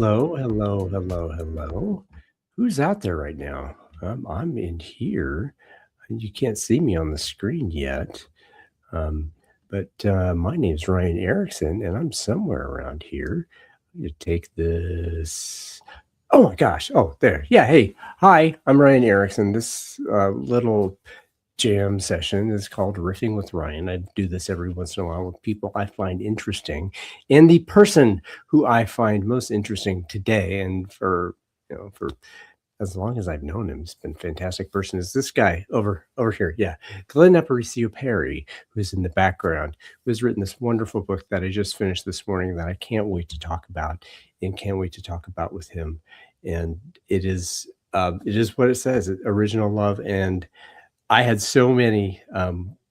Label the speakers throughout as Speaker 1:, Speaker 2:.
Speaker 1: Hello, hello, hello, hello. Who's out there right now? I'm in here. You can't see me on the screen yet. Um, but my name's Ryan Erickson, and I'm somewhere around here. I'm going to take this. Oh my gosh. Oh, there. Yeah. Hey. Hi. I'm Ryan Erickson. This little jam session is called Riffing with Ryan. I do this every once in a while with people I find interesting. And the person who I find most interesting today, and for as long as I've known him, he's been a fantastic person, is this guy over here. Yeah. Glenn Aparicio Parry, who's in the background, who has written this wonderful book that I just finished this morning that I can't wait to talk about and can't wait to talk about with him. And it is what it says, original love. And I had so many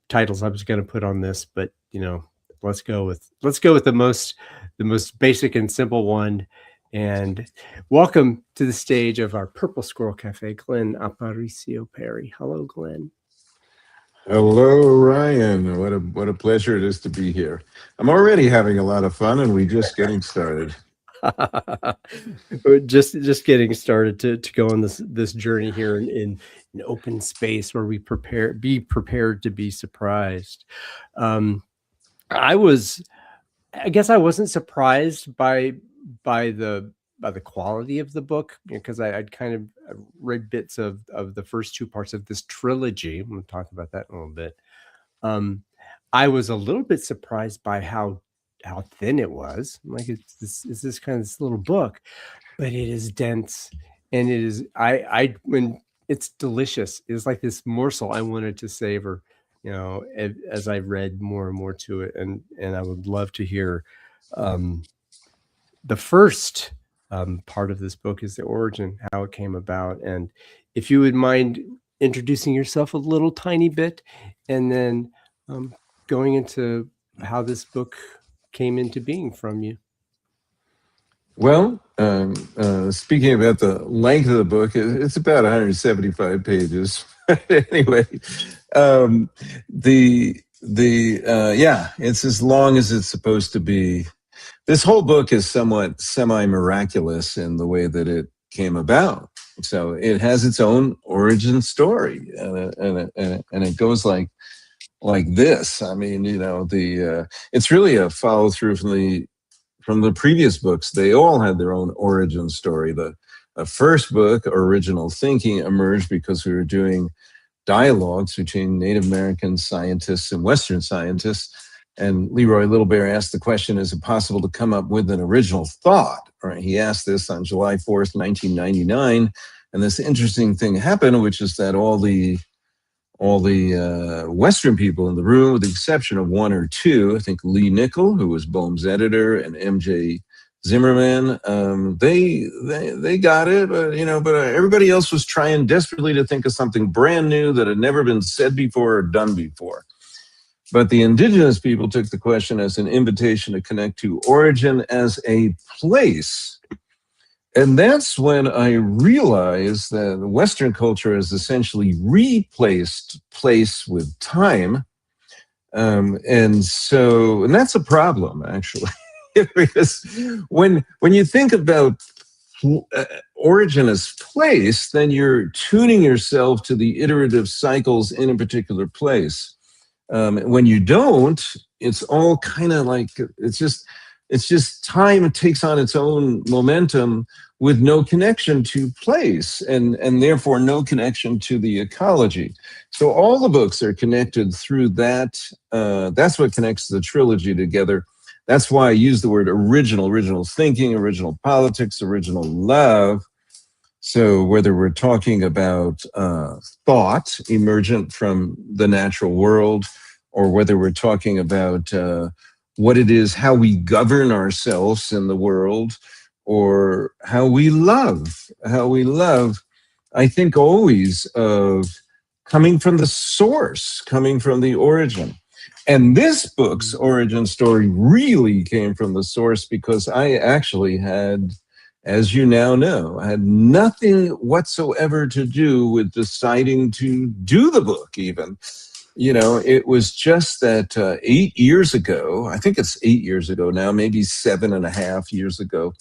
Speaker 1: titles I was going to put on this, but let's go with the most basic and simple one. And welcome to the stage of our Purple Squirrel Cafe, Glenn Aparicio Parry. Hello, Glenn.
Speaker 2: Hello, Ryan. What a pleasure it is to be here. I'm already having a lot of fun, and we're just getting started.
Speaker 1: We're just getting started to go on this journey here in an open space where we be prepared to be surprised. I guess I wasn't surprised by the quality of the book, because I'd kind of read bits of the first two parts of this trilogy. I'm going to talk about that in a little bit. I was a little bit surprised by how thin it was. Like, it's this kind of this little book, but it is dense, and it is when it's delicious. It's like this morsel I wanted to savor, as I read more and more to it, and I would love to hear. The first part of this book is the origin, how it came about, and if you would mind introducing yourself a little tiny bit, and then going into how this book came into being from you.
Speaker 2: Well, speaking about the length of the book, it's about 175 pages. Anyway, it's as long as it's supposed to be. This whole book is somewhat semi-miraculous in the way that it came about. So it has its own origin story, and it goes like this. I mean, it's really a follow through from the previous books. They all had their own origin story. The first book, Original Thinking, emerged because we were doing dialogues between Native American scientists and Western scientists. And Leroy Little Bear asked the question, is it possible to come up with an original thought? Right? He asked this on July 4th, 1999. And this interesting thing happened, which is that all the Western people in the room, with the exception of one or two, I think Lee Nickel, who was Boehm's editor, and M.J. Zimmerman, they got it, but everybody else was trying desperately to think of something brand new that had never been said before or done before. But the indigenous people took the question as an invitation to connect to origin as a place. And that's when I realized that Western culture has essentially replaced place with time. And that's a problem, actually. Because when you think about origin as place, then you're tuning yourself to the iterative cycles in a particular place. When you don't, it's all kind of like it's just time. It takes on its own momentum with no connection to place, and therefore no connection to the ecology. So all the books are connected through that. That's what connects the trilogy together. That's why I use the word original thinking, original politics, original love. So whether we're talking about thought emergent from the natural world, or whether we're talking about what it is, how we govern ourselves in the world, or how we love, I think always of coming from the source, coming from the origin. And this book's origin story really came from the source, because I actually had, as you now know, had nothing whatsoever to do with deciding to do the book even. It was just that 8 years ago, I think it's 8 years ago now, maybe 7.5 years ago,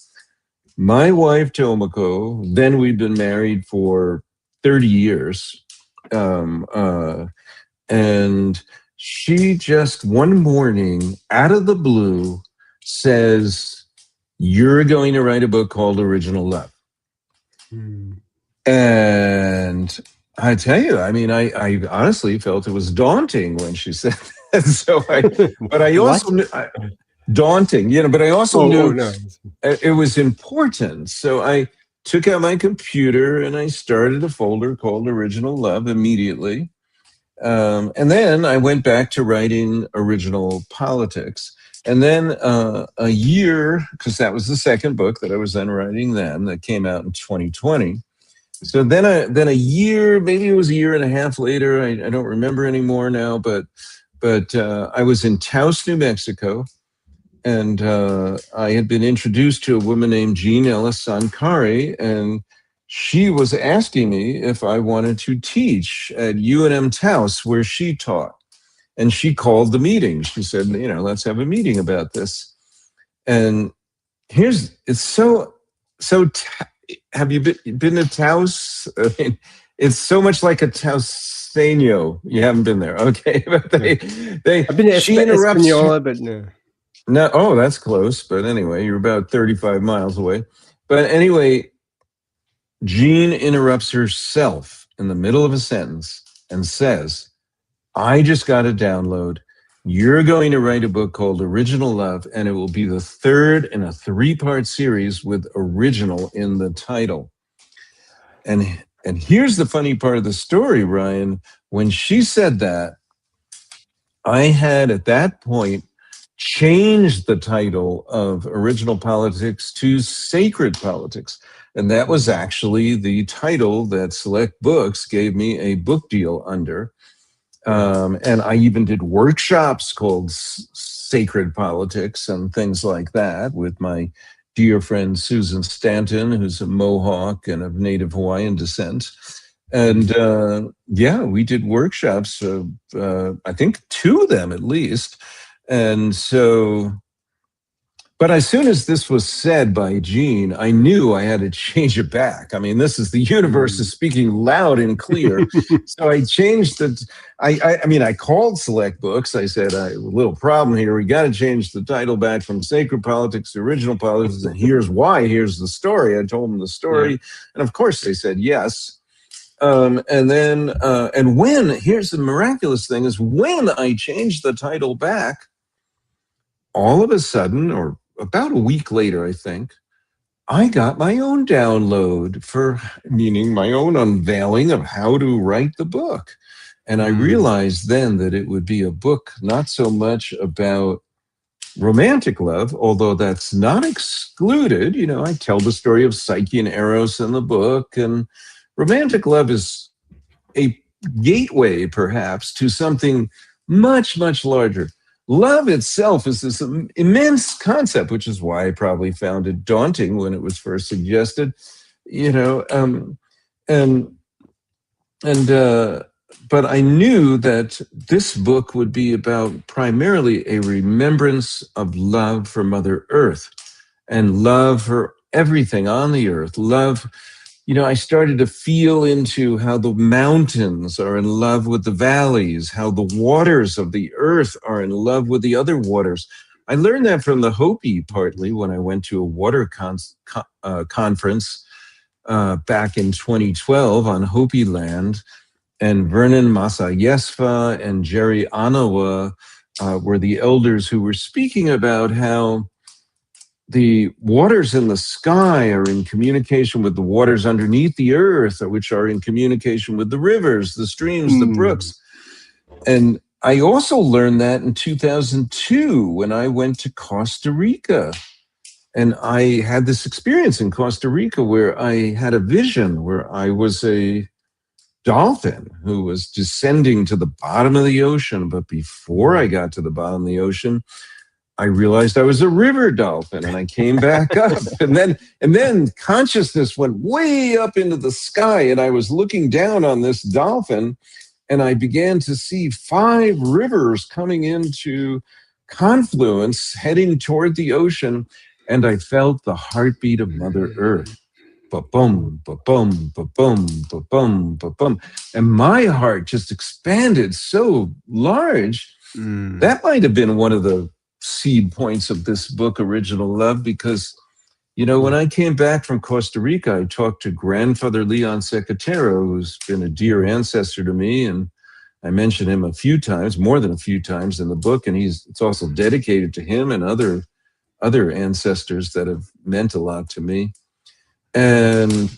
Speaker 2: my wife Tomoko. Then we'd been married for 30 years. Um, uh, and she just one morning, out of the blue, says, "You're going to write a book called Original Love."
Speaker 1: Mm.
Speaker 2: And I tell you, I mean, I honestly felt it was daunting when she said that. But I
Speaker 1: What?
Speaker 2: also knew, daunting, but I also
Speaker 1: Oh,
Speaker 2: knew
Speaker 1: no.
Speaker 2: it was important. So I took out my computer and I started a folder called Original Love immediately. And then I went back to writing Original Politics. And then a year, because that was the second book that I was then writing then, that came out in 2020. So then a year, maybe it was a year and a half later, I don't remember anymore now, but I was in Taos, New Mexico, and I had been introduced to a woman named Jean Ellis Sankari, and she was asking me if I wanted to teach at UNM Taos, where she taught. And she called the meeting. She said, let's have a meeting about this. And it's so. Have you been to Taos? I mean, it's so much like a Taoseño. You haven't been there, okay? But
Speaker 1: I've been to
Speaker 2: she interrupts.
Speaker 1: Espanola, but no.
Speaker 2: No, oh, that's close. But anyway, you're about 35 miles away. But anyway, Jean interrupts herself in the middle of a sentence and says, "I just got a download. You're going to write a book called Original Love, and it will be the third in a 3-part series with original in the title." And here's the funny part of the story, Ryan. When she said that, I had at that point changed the title of Original Politics to Sacred Politics. And that was actually the title that Select Books gave me a book deal under. And I even did workshops called Sacred Politics and things like that with my dear friend Susan Stanton, who's a Mohawk and of Native Hawaiian descent. And we did workshops, I think 2 of them at least. And so, but as soon as this was said by Jean, I knew I had to change it back. I mean, this is the universe is speaking loud and clear. So I changed it. I called Select Books. I said, a little problem here. We got to change the title back from Sacred Politics to Original Politics. And here's why. Here's the story. I told them the story. Yeah. And of course they said yes. And here's the miraculous thing is when I changed the title back, all of a sudden, or about a week later, I think, I got my own download meaning my own unveiling of how to write the book. And I realized then that it would be a book not so much about romantic love, although that's not excluded. I tell the story of Psyche and Eros in the book, and romantic love is a gateway, perhaps, to something much, much larger. Love itself is this immense concept, which is why I probably found it daunting when it was first suggested. But I knew that this book would be about primarily a remembrance of love for Mother Earth and love for everything on the earth. Love, I started to feel into how the mountains are in love with the valleys, how the waters of the earth are in love with the other waters. I learned that from the Hopi partly when I went to a water conference back in 2012 on Hopi land. And Vernon Masayesfa and Jerry Anawa were the elders who were speaking about how the waters in the sky are in communication with the waters underneath the earth, which are in communication with the rivers, the streams, the brooks. And I also learned that in 2002 when I went to Costa Rica. And I had this experience in Costa Rica where I had a vision where I was a dolphin who was descending to the bottom of the ocean. But before I got to the bottom of the ocean, I realized I was a river dolphin, and I came back up. And then consciousness went way up into the sky, and I was looking down on this dolphin, and I began to see 5 rivers coming into confluence, heading toward the ocean. and I felt the heartbeat of Mother Earth. Ba-boom, ba-boom, ba-boom, ba-boom, ba-boom. And my heart just expanded so large. That might have been one of the seed points of this book, Original Love, because, when I came back from Costa Rica, I talked to grandfather Leon Secatero, who's been a dear ancestor to me. And I mentioned him a few times, more than a few times in the book. And it's also dedicated to him and other ancestors that have meant a lot to me. And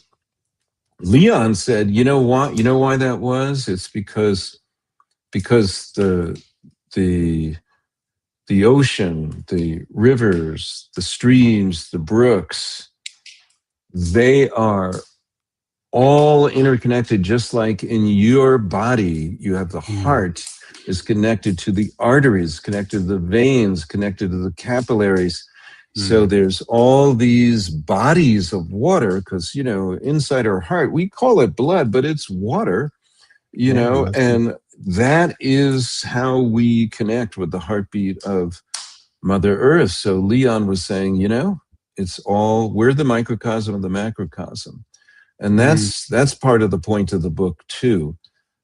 Speaker 2: Leon said, "You know what? You know why that was? It's because the the ocean, the rivers, the streams, the brooks, they are all interconnected, just like in your body. You have the heart is connected to the arteries, connected to the veins, connected to the capillaries. So there's all these bodies of water because, inside our heart, we call it blood, but it's water, and that is how we connect with the heartbeat of Mother Earth. So Leon was saying, we're the microcosm of the macrocosm. And that's part of the point of the book too.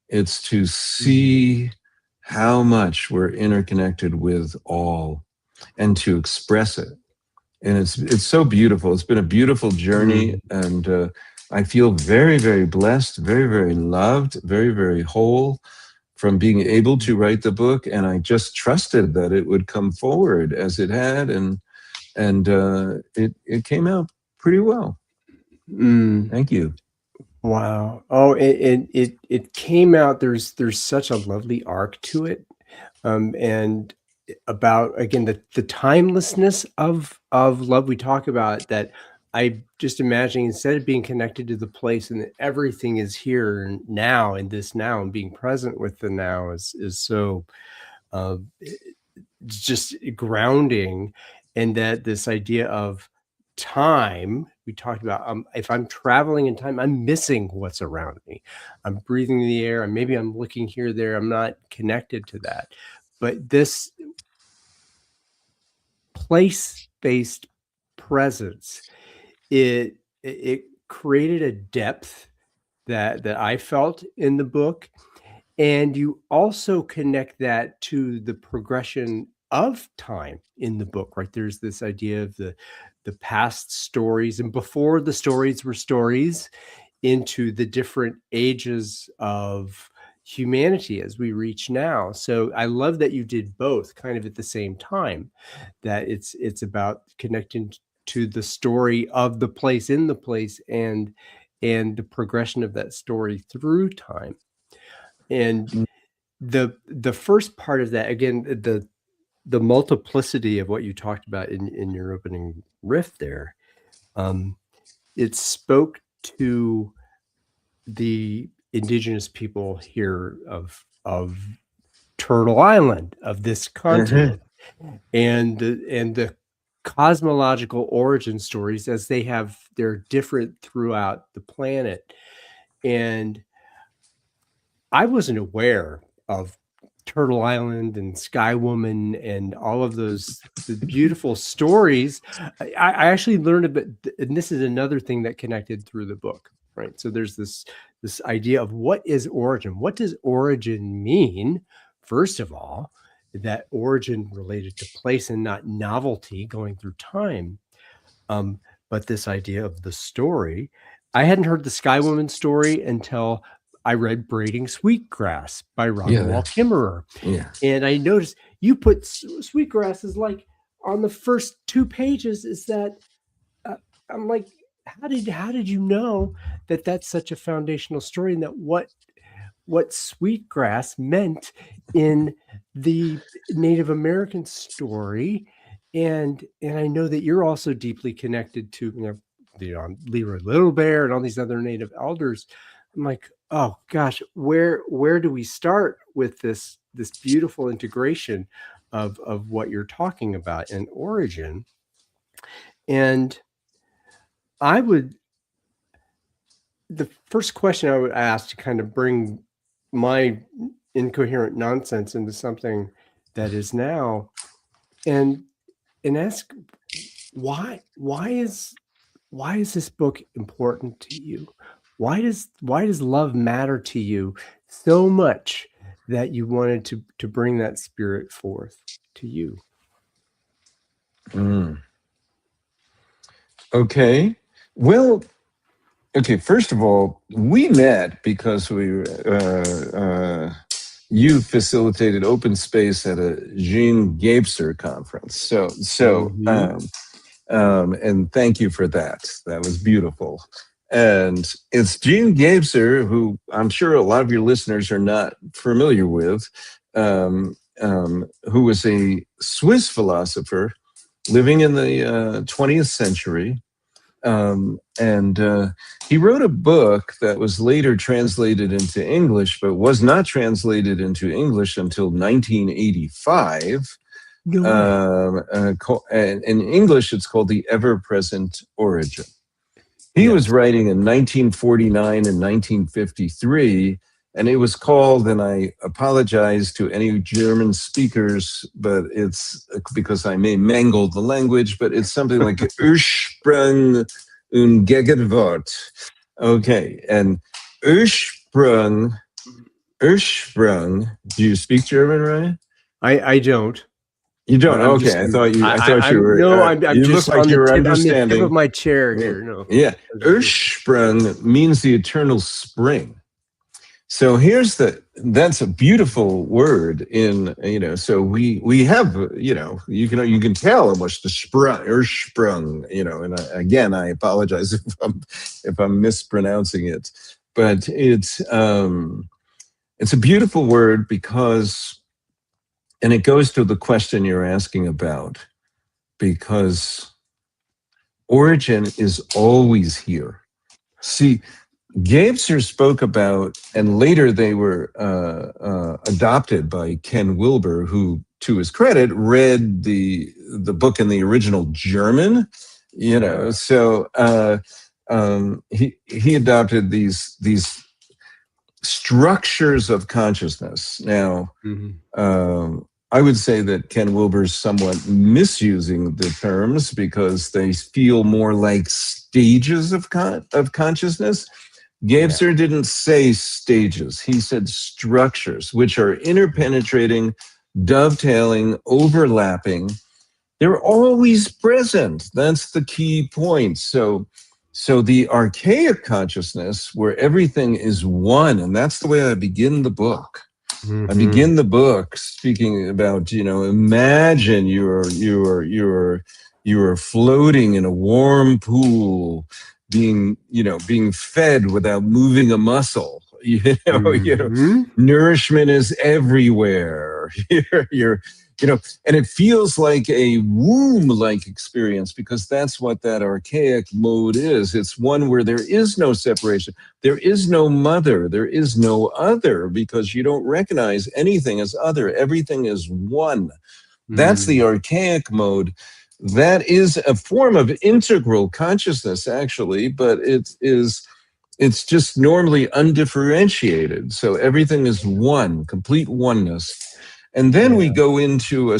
Speaker 2: It's to see how much we're interconnected with all and to express it. And it's so beautiful. It's been a beautiful journey, and I feel very, very blessed, very, very loved, very, very whole from being able to write the book. And I just trusted that it would come forward as it had, and it came out pretty well. Thank you.
Speaker 1: Wow. Oh, it came out. There's such a lovely arc to it, and about again the timelessness of love. We talk about that. I just imagining instead of being connected to the place and that everything is here and now in this now and being present with the now is so uh, just grounding, and that this idea of time we talked about, if I'm traveling in time, I'm missing what's around me. I'm breathing the air and maybe I'm looking here there, I'm not connected to that. But this place-based presence, it created a depth that I felt in the book. And you also connect that to the progression of time in the book, right? There's this idea of the past stories and before the stories were stories into the different ages of humanity as we reach now. So I love that you did both kind of at the same time, that it's about connecting to the story of the place in the place and the progression of that story through time. And the first part of that, again, the multiplicity of what you talked about in your opening riff there, it spoke to the indigenous people here of Turtle Island, of this continent, and the cosmological origin stories as they're different throughout the planet. And I wasn't aware of Turtle Island and Sky Woman and all of those the beautiful stories. I actually learned a bit, and this is another thing that connected through the book, right? So there's this idea of what is origin? What does origin mean? First of all, that origin related to place and not novelty going through time. But this idea of the story, I hadn't heard the Sky Woman story until I read Braiding Sweetgrass by Ragnwald Kimmerer.
Speaker 2: Yeah.
Speaker 1: And I noticed you put Sweetgrass is like on the first 2 pages. Is that I'm like, how did you know that that's such a foundational story, and that what Sweetgrass meant in the Native American story? And I know that you're also deeply connected to Leroy Little Bear and all these other Native elders. I'm like, oh gosh, where do we start with this beautiful integration of what you're talking about in origin? And I would the first question I would ask to kind of bring my incoherent nonsense into something that is now, and ask, why is this book important to you? Why does love matter to you so much that you wanted to bring that spirit forth to you?
Speaker 2: Mm. Okay. Well, okay. First of all, we met because you facilitated open space at a Jean Gabser conference.
Speaker 1: Mm-hmm.
Speaker 2: And thank you for that. That was beautiful. And it's Jean Gabser, who I'm sure a lot of your listeners are not familiar with, who was a Swiss philosopher living in the 20th century. And he wrote a book that was later translated into English, but was not translated into English until 1985.
Speaker 1: No way.
Speaker 2: And in English, it's called The Ever-Present Origin. He was
Speaker 1: Yes.
Speaker 2: writing in 1949 and 1953, and it was called, and I apologize to any German speakers, but it's because I may mangle the language, but it's something like Ursprung und Gegenwart. Okay, and Ursprung, do you speak German, Ryan?
Speaker 1: I don't.
Speaker 2: You don't?
Speaker 1: But I'm just
Speaker 2: Okay, I thought you. I thought you
Speaker 1: I'm
Speaker 2: were.
Speaker 1: no, I'm
Speaker 2: You look
Speaker 1: just
Speaker 2: like
Speaker 1: on the
Speaker 2: you were
Speaker 1: tip. I'm the tip of
Speaker 2: understanding.
Speaker 1: my chair here. No.
Speaker 2: Yeah, Ursprung means the eternal spring. So that's a beautiful word in, so we have, you can tell how much the Ursprung, and again, I apologize if I'm mispronouncing it, but it's a beautiful word because, and it goes to the question you're asking about, because origin is always here. See, Gabser spoke about, and later they were adopted by Ken Wilber, who, to his credit, read the book in the original German. So he adopted these structures of consciousness. Now, I would say that Ken Wilber's somewhat misusing the terms because they feel more like stages of consciousness. Gabser didn't say stages. He said structures, which are interpenetrating, dovetailing, overlapping. They're always present. That's the key point. So the archaic consciousness, where everything is one, and that's the way I begin the book.
Speaker 1: Mm-hmm.
Speaker 2: I begin the book speaking about, imagine you're floating in a warm pool, being fed without moving a muscle. Nourishment is everywhere. And it feels like a womb-like experience because that's what that archaic mode is. It's one where there is no separation. There is no mother. There is no other because you don't recognize anything as other. Everything is one. That's the archaic mode. That is a form of integral consciousness, actually, but it's just normally undifferentiated. So everything is one, complete oneness. And then we go into a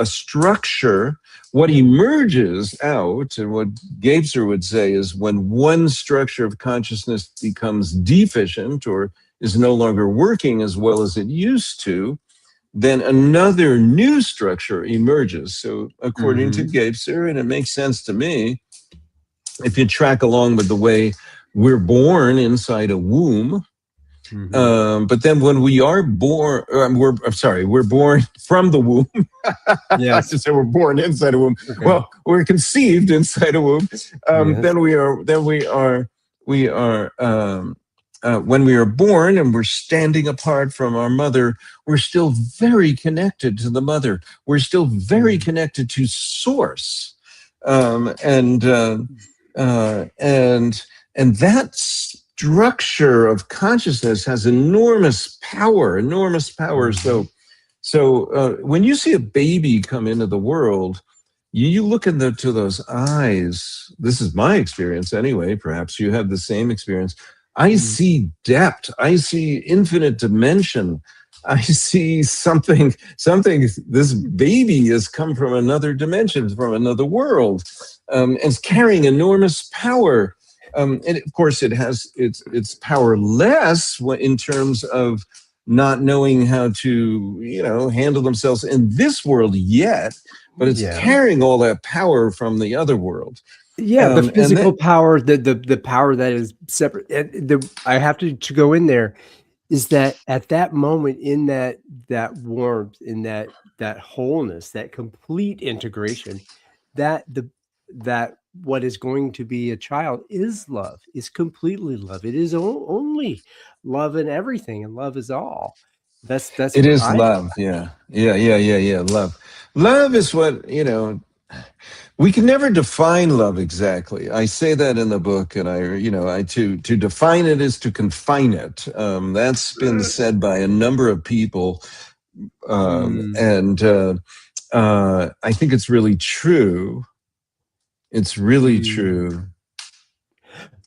Speaker 2: structure. What emerges out, and what Gabser would say, is when one structure of consciousness becomes deficient or is no longer working as well as it used to, then another new structure emerges. So according to Gabser, and it makes sense to me, if you track along with the way we're born inside a womb, but then when we are born, we're born from the womb.
Speaker 1: Yes.
Speaker 2: I just say we're born inside a womb. Okay. Well, we're conceived inside a womb. Then we are, when we are born and we're standing apart from our mother, we're still very connected to the mother. We're still very connected to source. And that structure of consciousness has enormous power. So when you see a baby come into the world, you look into those eyes. This is my experience anyway. Perhaps you have the same experience. I see depth. I see infinite dimension. I see something. This baby has come from another dimension, from another world, and it's carrying enormous power. And of course, it's powerless in terms of not knowing how to, handle themselves in this world yet, but it's
Speaker 1: Yeah.
Speaker 2: carrying all that power from the other world.
Speaker 1: Yeah, the
Speaker 2: And
Speaker 1: physical
Speaker 2: then
Speaker 1: power, the power that is separate. And I have to go in there is that at that moment, in that warmth, in that wholeness, that complete integration, that that what is going to be a child is love, is completely love. It is only love and everything, and love is all. That's
Speaker 2: it
Speaker 1: what
Speaker 2: is
Speaker 1: I
Speaker 2: love. Yeah. Yeah. Yeah. Yeah. Yeah. Love. Love is what, we can never define love exactly. I say that in the book, and to define it is to confine it. That's been said by a number of people,
Speaker 1: mm,
Speaker 2: and I think it's really true. It's really
Speaker 1: mm.
Speaker 2: true.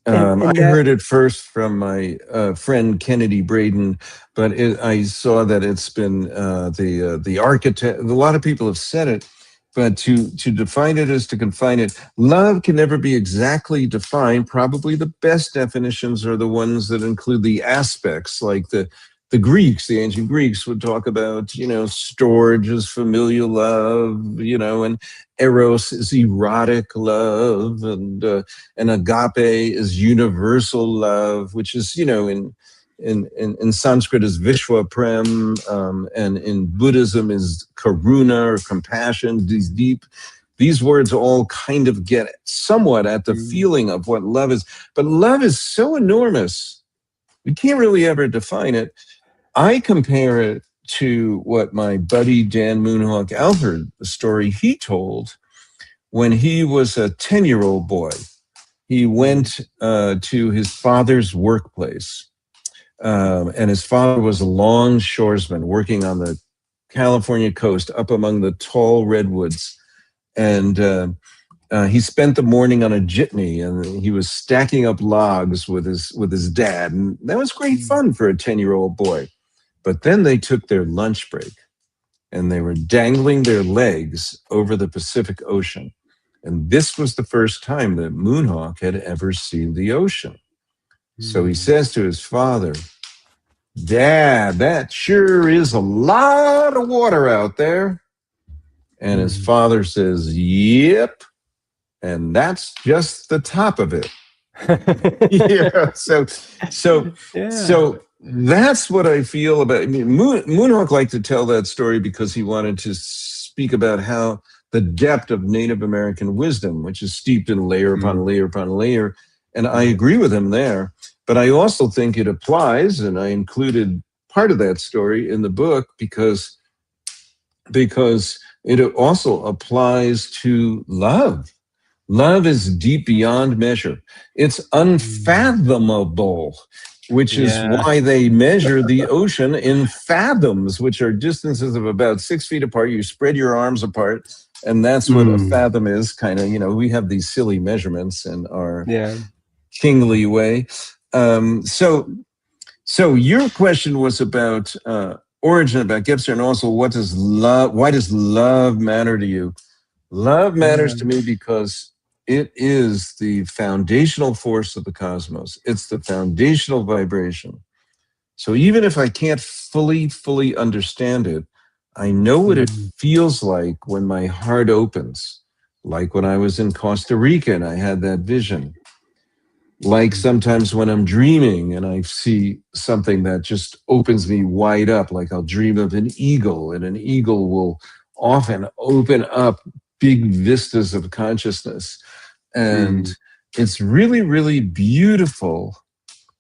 Speaker 2: I
Speaker 1: And that
Speaker 2: heard it first from my friend Kennedy Braden, but I saw that it's been the architect. A lot of people have said it, but to define it is to confine it. Love can never be exactly defined. Probably the best definitions are the ones that include the aspects, like the Greeks, the ancient Greeks would talk about, storge is familial love, and eros is erotic love, and agape is universal love, which is, in Sanskrit is Vishwa Prem, and in Buddhism is karuna or compassion. These words all kind of get somewhat at the
Speaker 1: mm,
Speaker 2: feeling of what love is, but love is so enormous. We can't really ever define it. I compare it to what my buddy Dan Moonhawk Alford, the story he told when he was a 10-year-old boy. He
Speaker 1: mm,
Speaker 2: went to his father's workplace, and his father was a longshoresman working on the California coast up among the tall redwoods. And he spent the morning on a jitney, and he was stacking up logs with his dad, and that was great
Speaker 1: mm,
Speaker 2: fun for a 10-year-old boy. But then they took their lunch break, and they were dangling their legs over the Pacific Ocean. And this was the first time that Moonhawk had ever seen the ocean. So he
Speaker 1: mm,
Speaker 2: says to his father, "Dad, that sure is a lot of water out there." And his
Speaker 1: mm.
Speaker 2: father says, "Yep. And that's just the top of it." Yeah. So,
Speaker 1: Yeah.
Speaker 2: so that's what I feel about. I mean, Moonhawk liked to tell that story because he wanted to speak about how the depth of Native American wisdom, which is steeped in layer upon
Speaker 1: Mm,
Speaker 2: layer upon layer, and I
Speaker 1: mm,
Speaker 2: agree with him there. But I also think it applies, and I included part of that story in the book because it also applies to love. Love is deep beyond measure. It's
Speaker 1: mm.
Speaker 2: unfathomable, which is
Speaker 1: Yeah.
Speaker 2: why they measure the ocean in fathoms, which are distances of about 6 feet apart. You spread your arms apart, and that's what a
Speaker 1: Mm,
Speaker 2: fathom is. Kind of, we have these silly measurements in our
Speaker 1: yeah.
Speaker 2: kingly way. So your question was about origin, about Gipster, and also what does love? Why does love matter to you? Love matters
Speaker 1: Yeah.
Speaker 2: to me because it is the foundational force of the cosmos. It's the foundational vibration. So even if I can't fully understand it, I know what it
Speaker 1: Mm,
Speaker 2: feels like when my heart opens. Like when I was in Costa Rica and I had that vision. Like
Speaker 1: mm,
Speaker 2: sometimes when I'm dreaming and I see something that just opens me wide up, like I'll dream of an eagle, and an eagle will often open up big vistas of consciousness. And
Speaker 1: mm,
Speaker 2: it's really, really beautiful.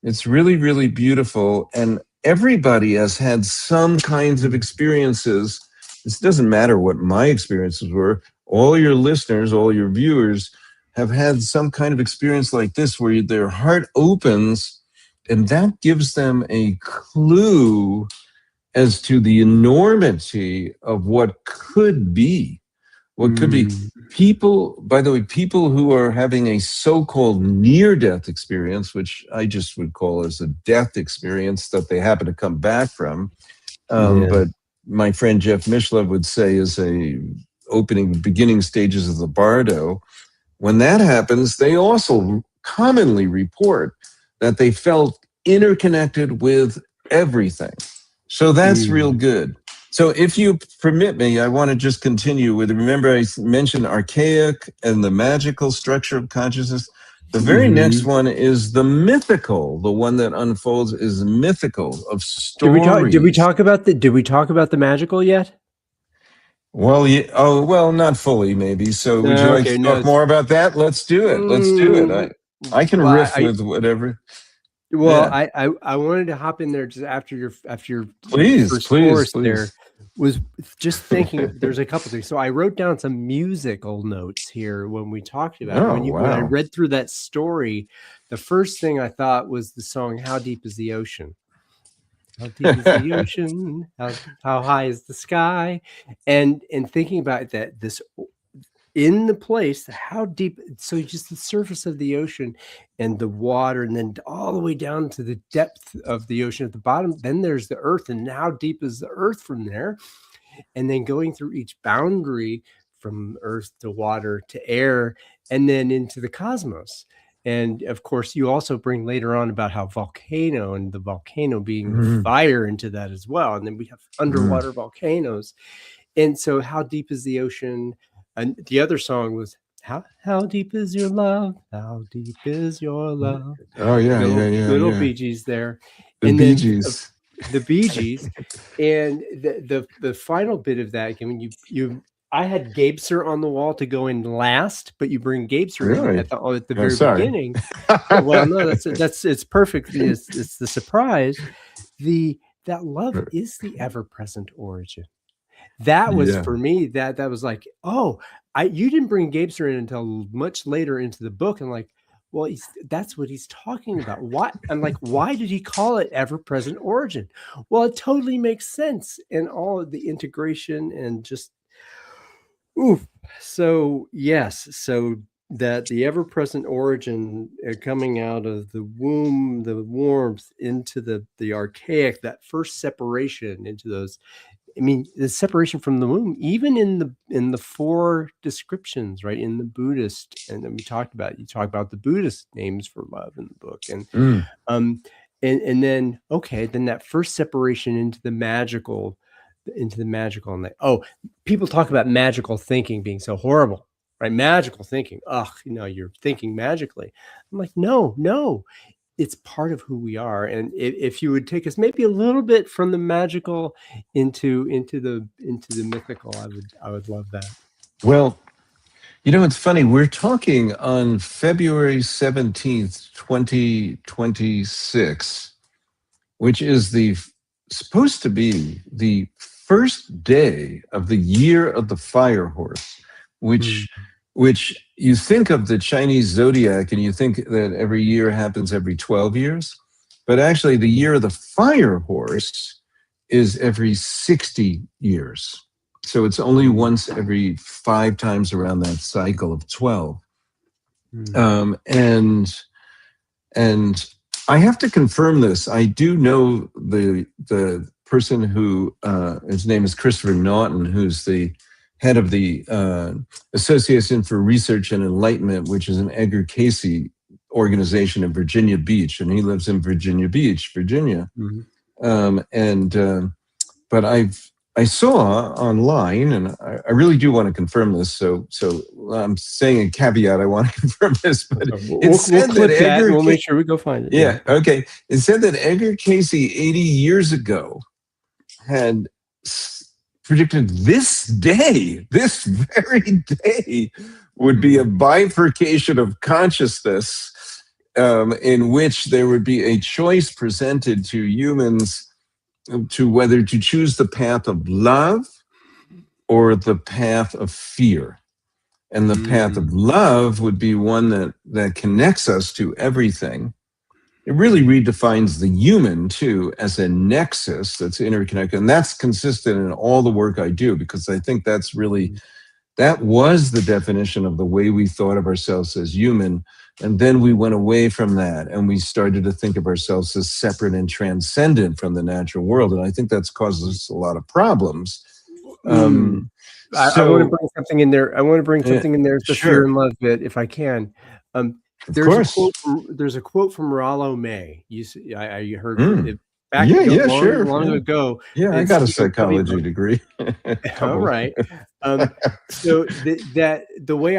Speaker 2: It's really, really beautiful. And everybody has had some kinds of
Speaker 1: mm,
Speaker 2: experiences. This doesn't matter what my experiences were. All your listeners, all your viewers have had some kind of experience like this where their heart opens, and that gives them a clue as to the enormity of what could be. What could be.
Speaker 1: mm,
Speaker 2: People, by the way, people who are having a so-called near-death experience, which I just would call as a death experience that they happen to come back from,
Speaker 1: Yeah.
Speaker 2: But my friend Jeff Mishlev would say is a beginning stages of the bardo. When that happens, they also commonly report that they felt interconnected with everything. So that's real good. So if you permit me, I want to just continue with, remember I mentioned archaic and the magical structure of consciousness. The very next one is the mythical. The one that unfolds is mythical, of stories.
Speaker 1: Did we talk about the magical yet?
Speaker 2: Well, yeah, oh, well, not fully, maybe. So would you like to talk more about that? Let's do it. Let's do it. I can riff with whatever.
Speaker 1: Well, yeah. I wanted to hop in there just after your first chorus there. Was just thinking there's a couple things. So I wrote down some musical notes here when we talked about it. When I read through that story, the first thing I thought was the song "How Deep Is the Ocean." How deep is the ocean? How high is the sky? And thinking about that, this in the place, how deep, so just the surface of the ocean and the water, and then all the way down to the depth of the ocean at the bottom, then there's the earth, and how deep is the earth from there? And then going through each boundary from earth to water to air, and then into the cosmos. And of course, you also bring later on about how volcano and the volcano being the fire into that as well. And then we have underwater volcanoes. And so how deep is the ocean? And the other song was how deep is your love? How deep is your love?
Speaker 2: Oh yeah,
Speaker 1: little Bee Gees there.
Speaker 2: The Bee Gees.
Speaker 1: The Bee Gees. And the final bit of that, I mean, I had Gabeser on the wall to go in last, but you bring Gabeser in at the very beginning. Well, no, it's perfect. It's the surprise. That love is the ever-present origin. That was for me. That was like, you didn't bring Gabeser in until much later into the book, and like, well, that's what he's talking about. Why? I'm like, why did he call it ever-present origin? Well, it totally makes sense, and all of the integration and just, so yes, so that the ever-present origin coming out of the womb, the warmth into the archaic, that first separation into those. I mean, the separation from the womb, even in the four descriptions, right, in the Buddhist, and then you talk about the Buddhist names for love in the book, and then then that first separation into the magical, and people talk about magical thinking being so horrible, right? Magical thinking, you're thinking magically. I'm like, no. It's part of who we are, and if you would take us maybe a little bit from the magical into the mythical, I would love that.
Speaker 2: Well, it's funny. We're talking on February 17th, 2026, which is supposed to be the first day of the year of the fire horse, which you think of the Chinese zodiac and you think that every year happens every 12 years, but actually the year of the fire horse is every 60 years. So it's only once every 5 times around that cycle of 12. And I have to confirm this. I do know the person who, his name is Christopher Naughton, who's the head of the Association for Research and Enlightenment, which is an Edgar Cayce organization in Virginia Beach, and he lives in Virginia Beach, Virginia. But I saw online, and I really do want to confirm this. So I'm saying a caveat. I want to confirm this, but
Speaker 1: we'll clip that. We'll make sure we go find it.
Speaker 2: Yeah. Okay. It said that Edgar Cayce 80 years ago had predicted this very day, would be a bifurcation of consciousness in which there would be a choice presented to humans to whether to choose the path of love or the path of fear. And the path of love would be one that connects us to everything. It really redefines the human, too, as a nexus that's interconnected. And that's consistent in all the work I do, because I think that was the definition of the way we thought of ourselves as human And then we went away from that and we started to think of ourselves as separate and transcendent from the natural world. And I think that's caused us a lot of problems.
Speaker 1: I want to
Speaker 2: So,
Speaker 1: bring something in there. I want to bring something in there, the fear
Speaker 2: sure,
Speaker 1: and love bit, if I can.
Speaker 2: of course.
Speaker 1: There's a quote from Rollo May. I heard
Speaker 2: Mm.
Speaker 1: it back
Speaker 2: Yeah, yeah,
Speaker 1: long,
Speaker 2: sure.
Speaker 1: long
Speaker 2: Yeah.
Speaker 1: ago.
Speaker 2: Yeah, I
Speaker 1: It's,
Speaker 2: got a
Speaker 1: tell me
Speaker 2: psychology degree.
Speaker 1: all
Speaker 2: Couple.
Speaker 1: right. So the way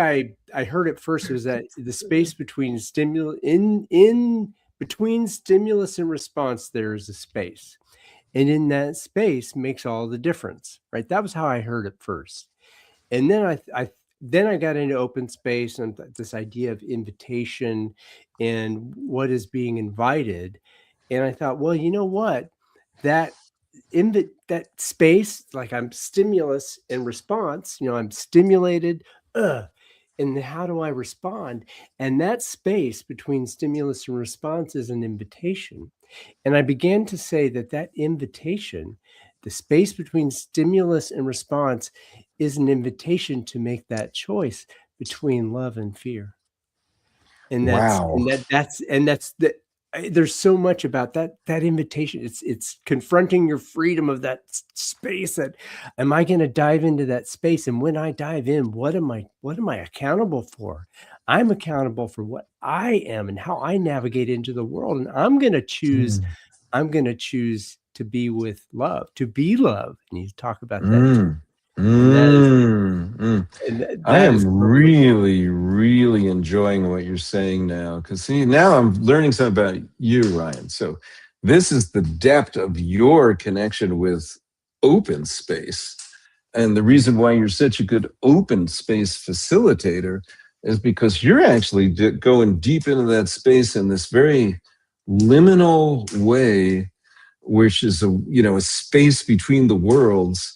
Speaker 1: I heard it first was that the space between stimulus in between stimulus and response, there is a space. And in that space makes all the difference, right? That was how I heard it first. And then I got into open space and this idea of invitation and what is being invited. And I thought, well, you know what? That that space, like I'm stimulus and response, I'm stimulated, and how do I respond? And that space between stimulus and response is an invitation. And I began to say that invitation, the space between stimulus and response, is an invitation to make that choice between love and fear. And
Speaker 2: Wow.
Speaker 1: that's the there's so much about that invitation. It's confronting your freedom of that space. That am I going to dive into that space? And when I dive in, what am I accountable for? I'm accountable for what I am and how I navigate into the world. And I'm going to choose
Speaker 2: Mm.
Speaker 1: to be with love, to be love. And you talk about that too.
Speaker 2: Mm.
Speaker 1: And that is
Speaker 2: Mm. I
Speaker 1: that is
Speaker 2: am really, really enjoying what you're saying now. Because, see, now I'm learning something about you, Ryan. So, this is the depth of your connection with open space. And the reason why you're such a good open space facilitator is because you're actually going deep into that space in this very liminal way, which is a space between the worlds,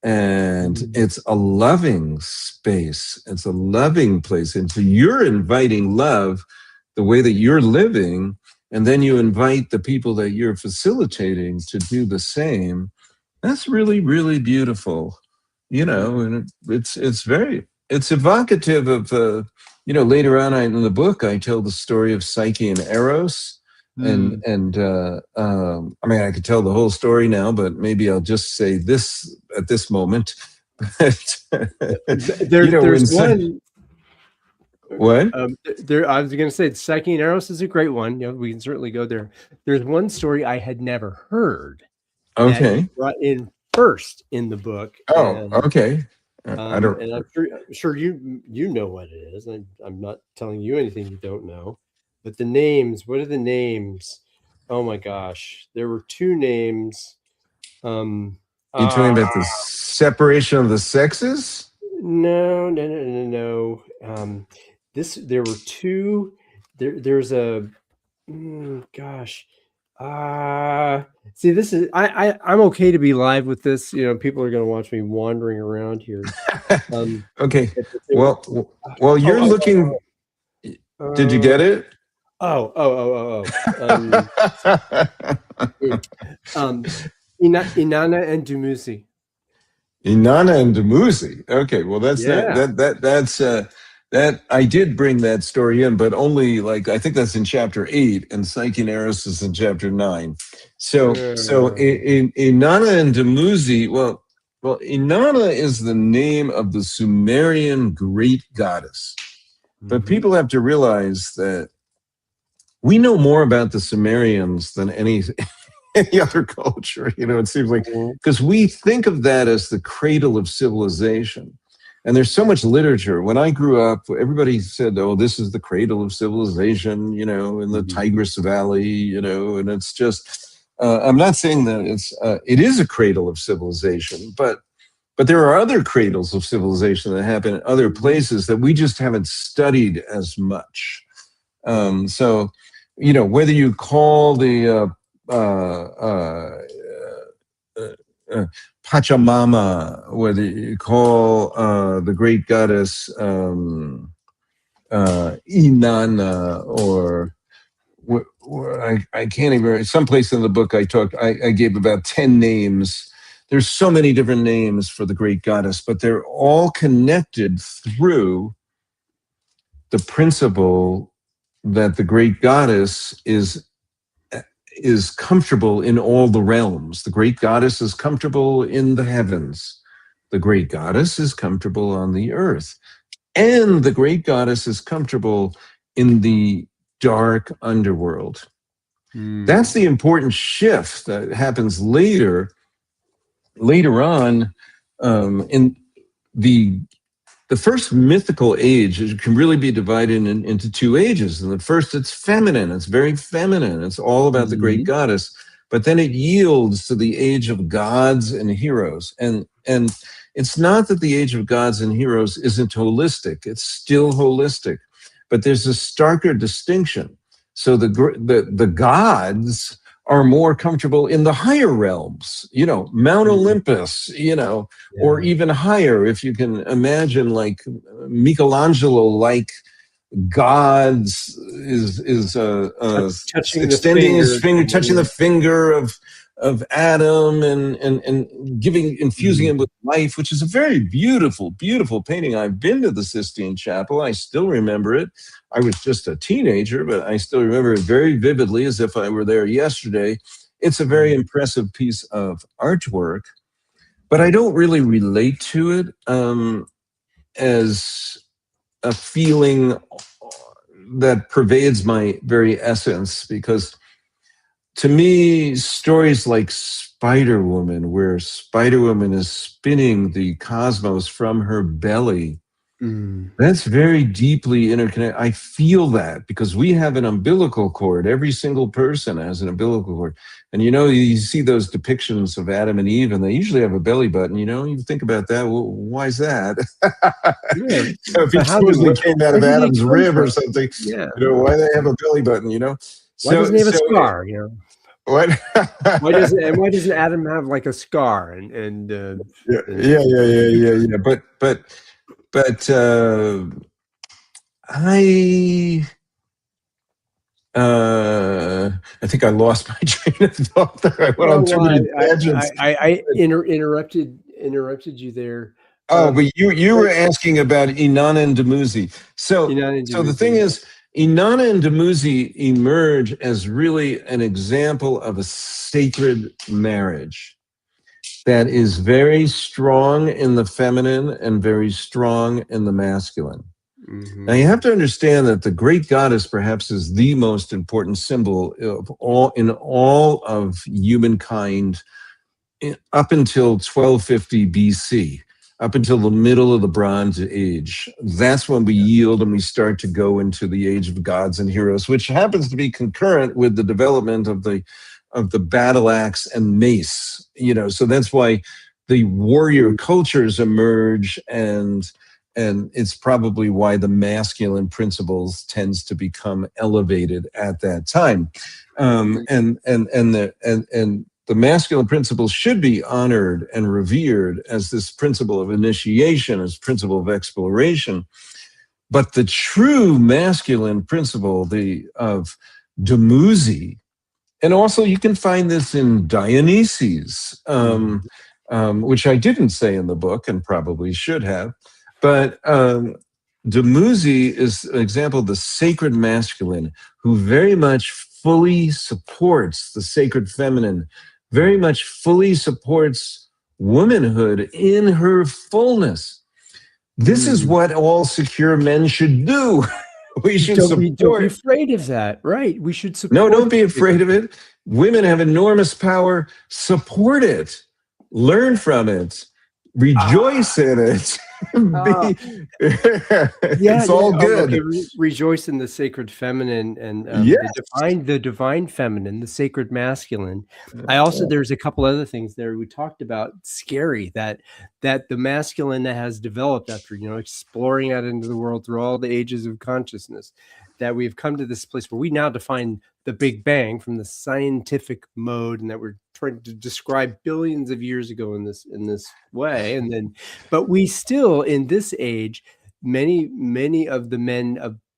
Speaker 2: and it's a loving space. It's a loving place. And so you're inviting love the way that you're living, and then you invite the people that you're facilitating to do the same. That's really, really beautiful. And it's evocative of later on in the book I tell the story of Psyche and Eros. I mean, I could tell the whole story now, but maybe I'll just say this at this moment.
Speaker 1: There's one.
Speaker 2: What?
Speaker 1: I was going to say, Psyche and Eros is a great one. We can certainly go there. There's one story I had never heard that you
Speaker 2: Okay.
Speaker 1: brought in first in the book.
Speaker 2: Oh, okay. I don't.
Speaker 1: And I'm sure you know what it is. I'm not telling you anything you don't know. But the names, what are the names? Oh my gosh, there were two names.
Speaker 2: You're talking about the separation of the sexes?
Speaker 1: No. There were two. There's a gosh. See, this is I'm okay to be live with this. People are going to watch me wandering around here.
Speaker 2: Okay. Well, you're looking. Did you get it?
Speaker 1: Inanna and Dumuzi.
Speaker 2: Inanna and Dumuzi. Okay, well that's
Speaker 1: Yeah.
Speaker 2: that I did bring that story in, but only I think that's in chapter 8, and Psyche and Eros is in chapter 9. So in Inanna and Dumuzi, well, Inanna is the name of the Sumerian great goddess. But people have to realize that we know more about the Sumerians than any other culture. It seems like, because we think of that as the cradle of civilization. And there's so much literature. When I grew up, everybody said, oh, this is the cradle of civilization, in the Tigris Valley, and it's just, I'm not saying that it is a cradle of civilization, but there are other cradles of civilization that happen in other places that we just haven't studied as much. So, whether you call the Pachamama, whether you call the great goddess Inanna, or I can't even. Someplace in the book I gave about 10 names. There's so many different names for the great goddess, but they're all connected through the principle that the great goddess is comfortable in all the realms. The great goddess is comfortable in the heavens. The great goddess is comfortable on the earth. And the great goddess is comfortable in the dark underworld. That's the important shift that happens later on in the first mythical age can really be divided into two ages. And the first, it's feminine. It's very feminine. It's all about the great goddess. But then it yields to the age of gods and heroes. And it's not that the age of gods and heroes isn't holistic. It's still holistic. But there's a starker distinction. So the gods are more comfortable in the higher realms, Mount Olympus, or even higher, if you can imagine, like Michelangelo, gods is extending his finger, touching the finger of Adam, and infusing him with life, which is a very beautiful painting. I've been to the Sistine Chapel. I still remember it. I was just a teenager, but I still remember it very vividly, as if I were there yesterday. It's a very impressive piece of artwork, but I don't really relate to it as a feeling that pervades my very essence, because to me, stories like Spider-Woman, where Spider-Woman is spinning the cosmos from her belly, that's very deeply interconnected. I feel that because we have an umbilical cord. Every single person has an umbilical cord. And, you see those depictions of Adam and Eve, and they usually have a belly button. You think about that. Well, why is that?
Speaker 1: Yeah.
Speaker 2: So if he supposedly came out of Adam's rib or something, why they have a belly button,
Speaker 1: Why doesn't he have a scar,
Speaker 2: What?
Speaker 1: why doesn't Adam have like a scar?
Speaker 2: Yeah. But I think I lost my train of thought there. I went on too many tangents.
Speaker 1: I interrupted you there.
Speaker 2: But you were asking about Inanna and Dumuzi. So the thing is, Inanna and Dumuzi emerge as really an example of a sacred marriage that is very strong in the feminine and very strong in the masculine. Now you have to understand that the great goddess perhaps is the most important symbol of all of humankind up until 1250 BC, up until the middle of the Bronze Age. That's when we yield and we start to go into the age of gods and heroes, which happens to be concurrent with the development of the battle axe and mace. So that's why the warrior cultures emerge, and it's probably why the masculine principles tends to become elevated at that time. And the masculine principles should be honored and revered as this principle of initiation, as principle of exploration. But the true masculine principle, of Dumuzi, and also you can find this in Dionysus, which I didn't say in the book and probably should have. But Dumuzi is an example of the sacred masculine who very much fully supports the sacred feminine, very much fully supports womanhood in her fullness. This is what all secure men should do. We should support.
Speaker 1: Don't be afraid of that, right? We should support.
Speaker 2: No, don't be afraid of it. Women have enormous power. Support it. Learn from it. Rejoice in it. It's all good.
Speaker 1: Rejoice in the sacred feminine and the divine feminine, the sacred masculine. There's a couple other things there we talked about. Scary that the masculine that has developed after exploring out into the world through all the ages of consciousness, that we've come to this place where we now define the Big Bang from the scientific mode, and that we're trying to describe billions of years ago in this way, but we still in this age, many of the men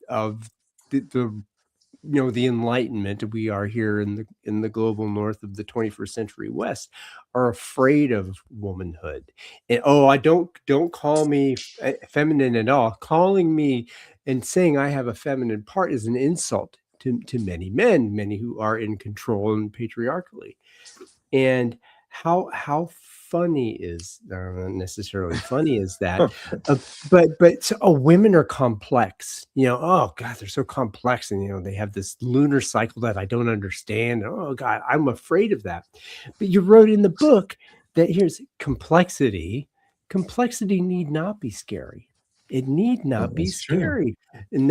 Speaker 1: of the Enlightenment, we are here in the global north of the 21st century West, are afraid of womanhood. And I don't call me feminine at all. Calling me And saying I have a feminine part is an insult to many men, many who are in control and patriarchally. And how funny is not necessarily funny is that, but so, oh, women are complex. Oh God, they're so complex, and they have this lunar cycle that I don't understand. Oh God, I'm afraid of that. But you wrote in the book that here's complexity. Complexity need not be scary. It need
Speaker 2: Well,
Speaker 1: not be
Speaker 2: that's true.
Speaker 1: scary, and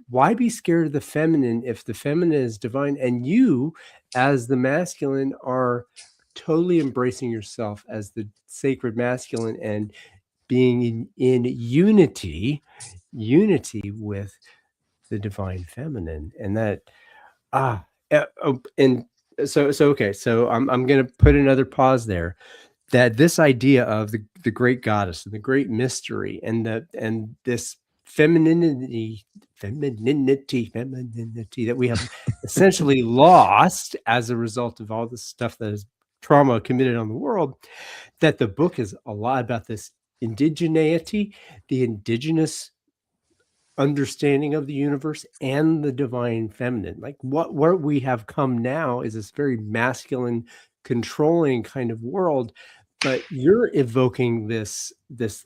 Speaker 1: why be scared of the feminine if the feminine is divine, and you as the masculine are totally embracing yourself as the sacred masculine and being in unity with the divine feminine. And that and so okay, so I'm gonna put another pause there, that this idea of the great goddess and the great mystery and this femininity that we have essentially lost as a result of all this stuff that is trauma committed on the world, that the book is a lot about this indigeneity, the indigenous understanding of the universe, and the divine feminine. Like where we have come now is this very masculine, controlling kind of world, but you're evoking this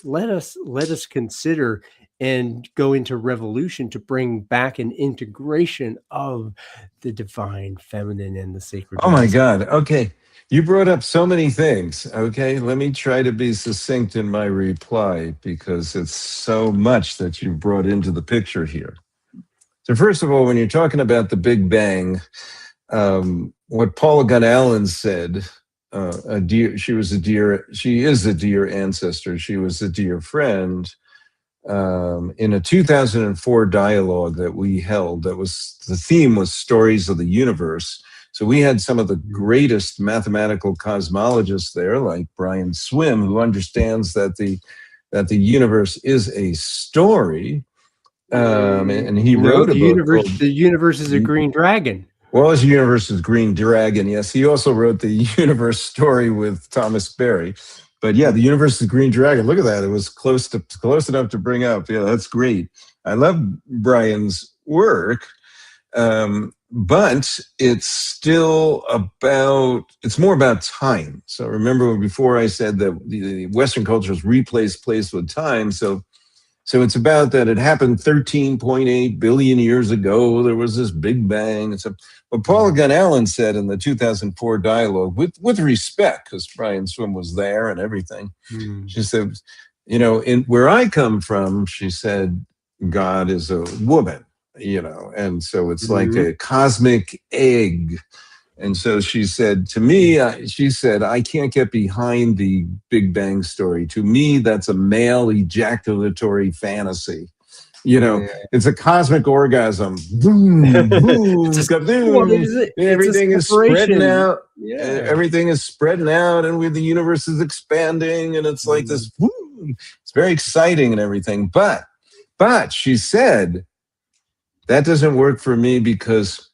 Speaker 1: let us consider and go into revolution to bring back an integration of the divine feminine and the sacred
Speaker 2: Oh my
Speaker 1: masculine.
Speaker 2: God. Okay. You brought up so many things. Okay. Let me try to be succinct in my reply because it's so much that you brought into the picture here. So, first of all, when you're talking about the Big Bang, what Paula Gunn Allen said, she is a dear ancestor. She was a dear friend. In a 2004 dialogue that we held, the theme was stories of the universe. So we had some of the greatest mathematical cosmologists there, like Brian Swim, who understands that the universe is a story. And he
Speaker 1: No,
Speaker 2: wrote a
Speaker 1: the
Speaker 2: book
Speaker 1: universe
Speaker 2: called
Speaker 1: the universe is a green dragon.
Speaker 2: well, his universe is Green Dragon. Yes, he also wrote the universe story with Thomas Berry. But yeah, the universe is Green Dragon. Look at that. It was close enough to bring up. Yeah, that's great. I love Brian's work, but it's more about time. So remember before I said that the Western cultures replace place with time. So it's about that it happened 13.8 billion years ago. There was this Big Bang. And so, what Paula Gunn Allen said in the 2004 dialogue, with respect, because Brian Swim was there and everything, she said, in where I come from, she said, God is a woman, and so it's like a cosmic egg. And so she said to me, I can't get behind the Big Bang story. To me, that's a male ejaculatory fantasy. It's a cosmic orgasm. Boom, boom, kaboom.
Speaker 1: It's a
Speaker 2: Everything is spreading
Speaker 1: separation.
Speaker 2: out.
Speaker 1: Yeah.
Speaker 2: Everything is spreading out, and the universe is expanding, and it's like this. Boom. It's very exciting and everything. But she said that doesn't work for me because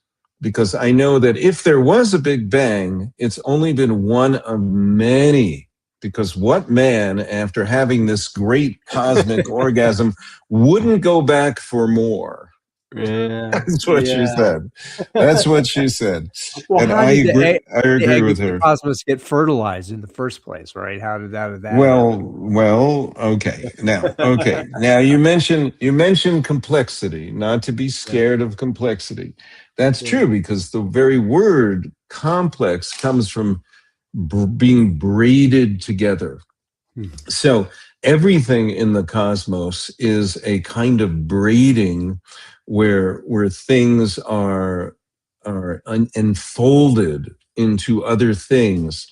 Speaker 2: I know that if there was a Big Bang, it's only been one of many. Because what man, after having this great cosmic orgasm, wouldn't go back for more?
Speaker 1: Yeah.
Speaker 2: That's what she said. That's what she said.
Speaker 1: Well,
Speaker 2: And
Speaker 1: how
Speaker 2: I
Speaker 1: did
Speaker 2: agree. I
Speaker 1: the
Speaker 2: agree
Speaker 1: egg of
Speaker 2: with
Speaker 1: the
Speaker 2: her.
Speaker 1: cosmos get fertilized in the first place, right? How did that happen?
Speaker 2: Well, okay. Now you mentioned complexity, not to be
Speaker 1: Yeah.
Speaker 2: scared of complexity. That's
Speaker 1: Yeah.
Speaker 2: true because the very word complex comes from being braided together. So everything in the cosmos is a kind of braiding where things are enfolded into other things.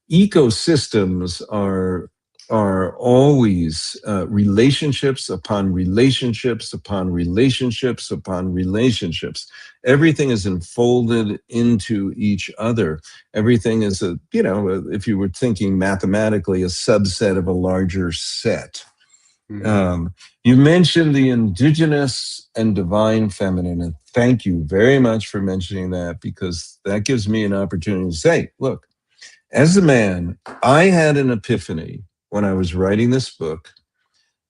Speaker 2: Ecosystems are always relationships upon relationships upon relationships upon relationships. Everything is enfolded into each other. Everything is if you were thinking mathematically, a subset of a larger set. You mentioned the indigenous and divine feminine, and thank you very much for mentioning that because that gives me an opportunity to say, look, as a man, I had an epiphany when I was writing this book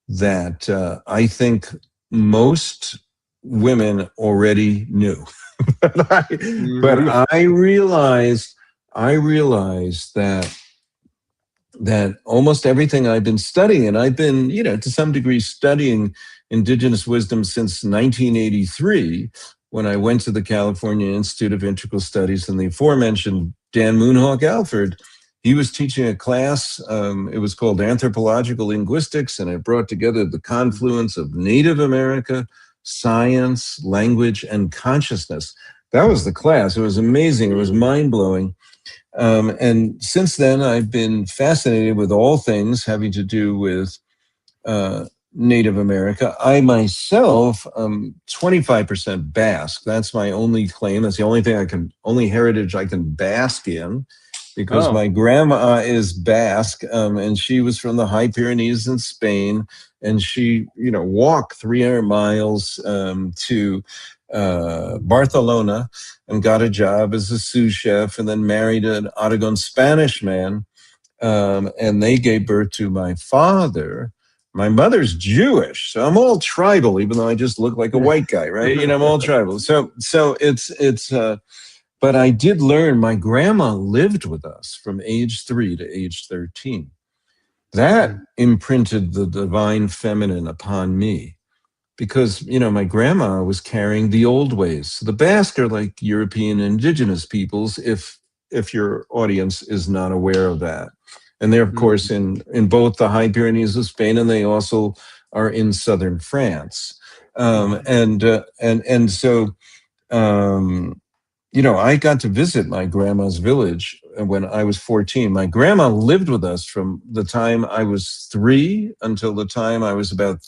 Speaker 2: that I think most women already knew. But
Speaker 1: Mhm.
Speaker 2: I realized that almost everything I've been studying, and I've been, to some degree studying indigenous wisdom since 1983, when I went to the California Institute of Integral Studies, and the aforementioned Dan Moonhawk Alford, he was teaching a class. It was called Anthropological Linguistics, and it brought together the confluence of Native America, science, language, and consciousness. That was the class. It was amazing. It was mind-blowing. And since then, I've been fascinated with all things having to do with uh, Native America. I myself am 25% Basque. That's my only claim. That's the only thing only heritage I can bask in, because
Speaker 1: Oh.
Speaker 2: my grandma is Basque, and she was from the High Pyrenees in Spain, and she, walked 300 miles to Barcelona and got a job as a sous chef, and then married an Aragon Spanish man, and they gave birth to my father. My mother's Jewish, so I'm all tribal, even though I just look like a white guy, right? I'm all tribal. So it's. But I did learn my grandma lived with us from age 3 to age 13. That imprinted the divine feminine upon me, because my grandma was carrying the old ways. The Basque are like European indigenous peoples, if your audience is not aware of that. And they're of course in both the High Pyrenees of Spain, and they also are in southern France. And so I got to visit my grandma's village when I was 14. My grandma lived with us from the time I was 3 until the time I was about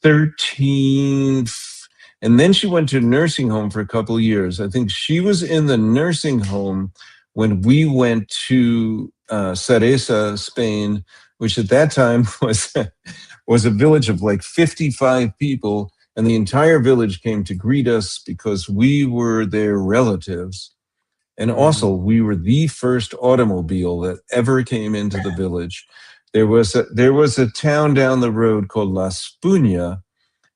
Speaker 2: 13. And then she went to a nursing home for a couple of years. I think she was in the nursing home when we went to Cereza, Spain, which at that time was a village of like 55 people. And the entire village came to greet us because we were their relatives. And also, we were the first automobile that ever came into the village. There was a town down the road called La Spugna,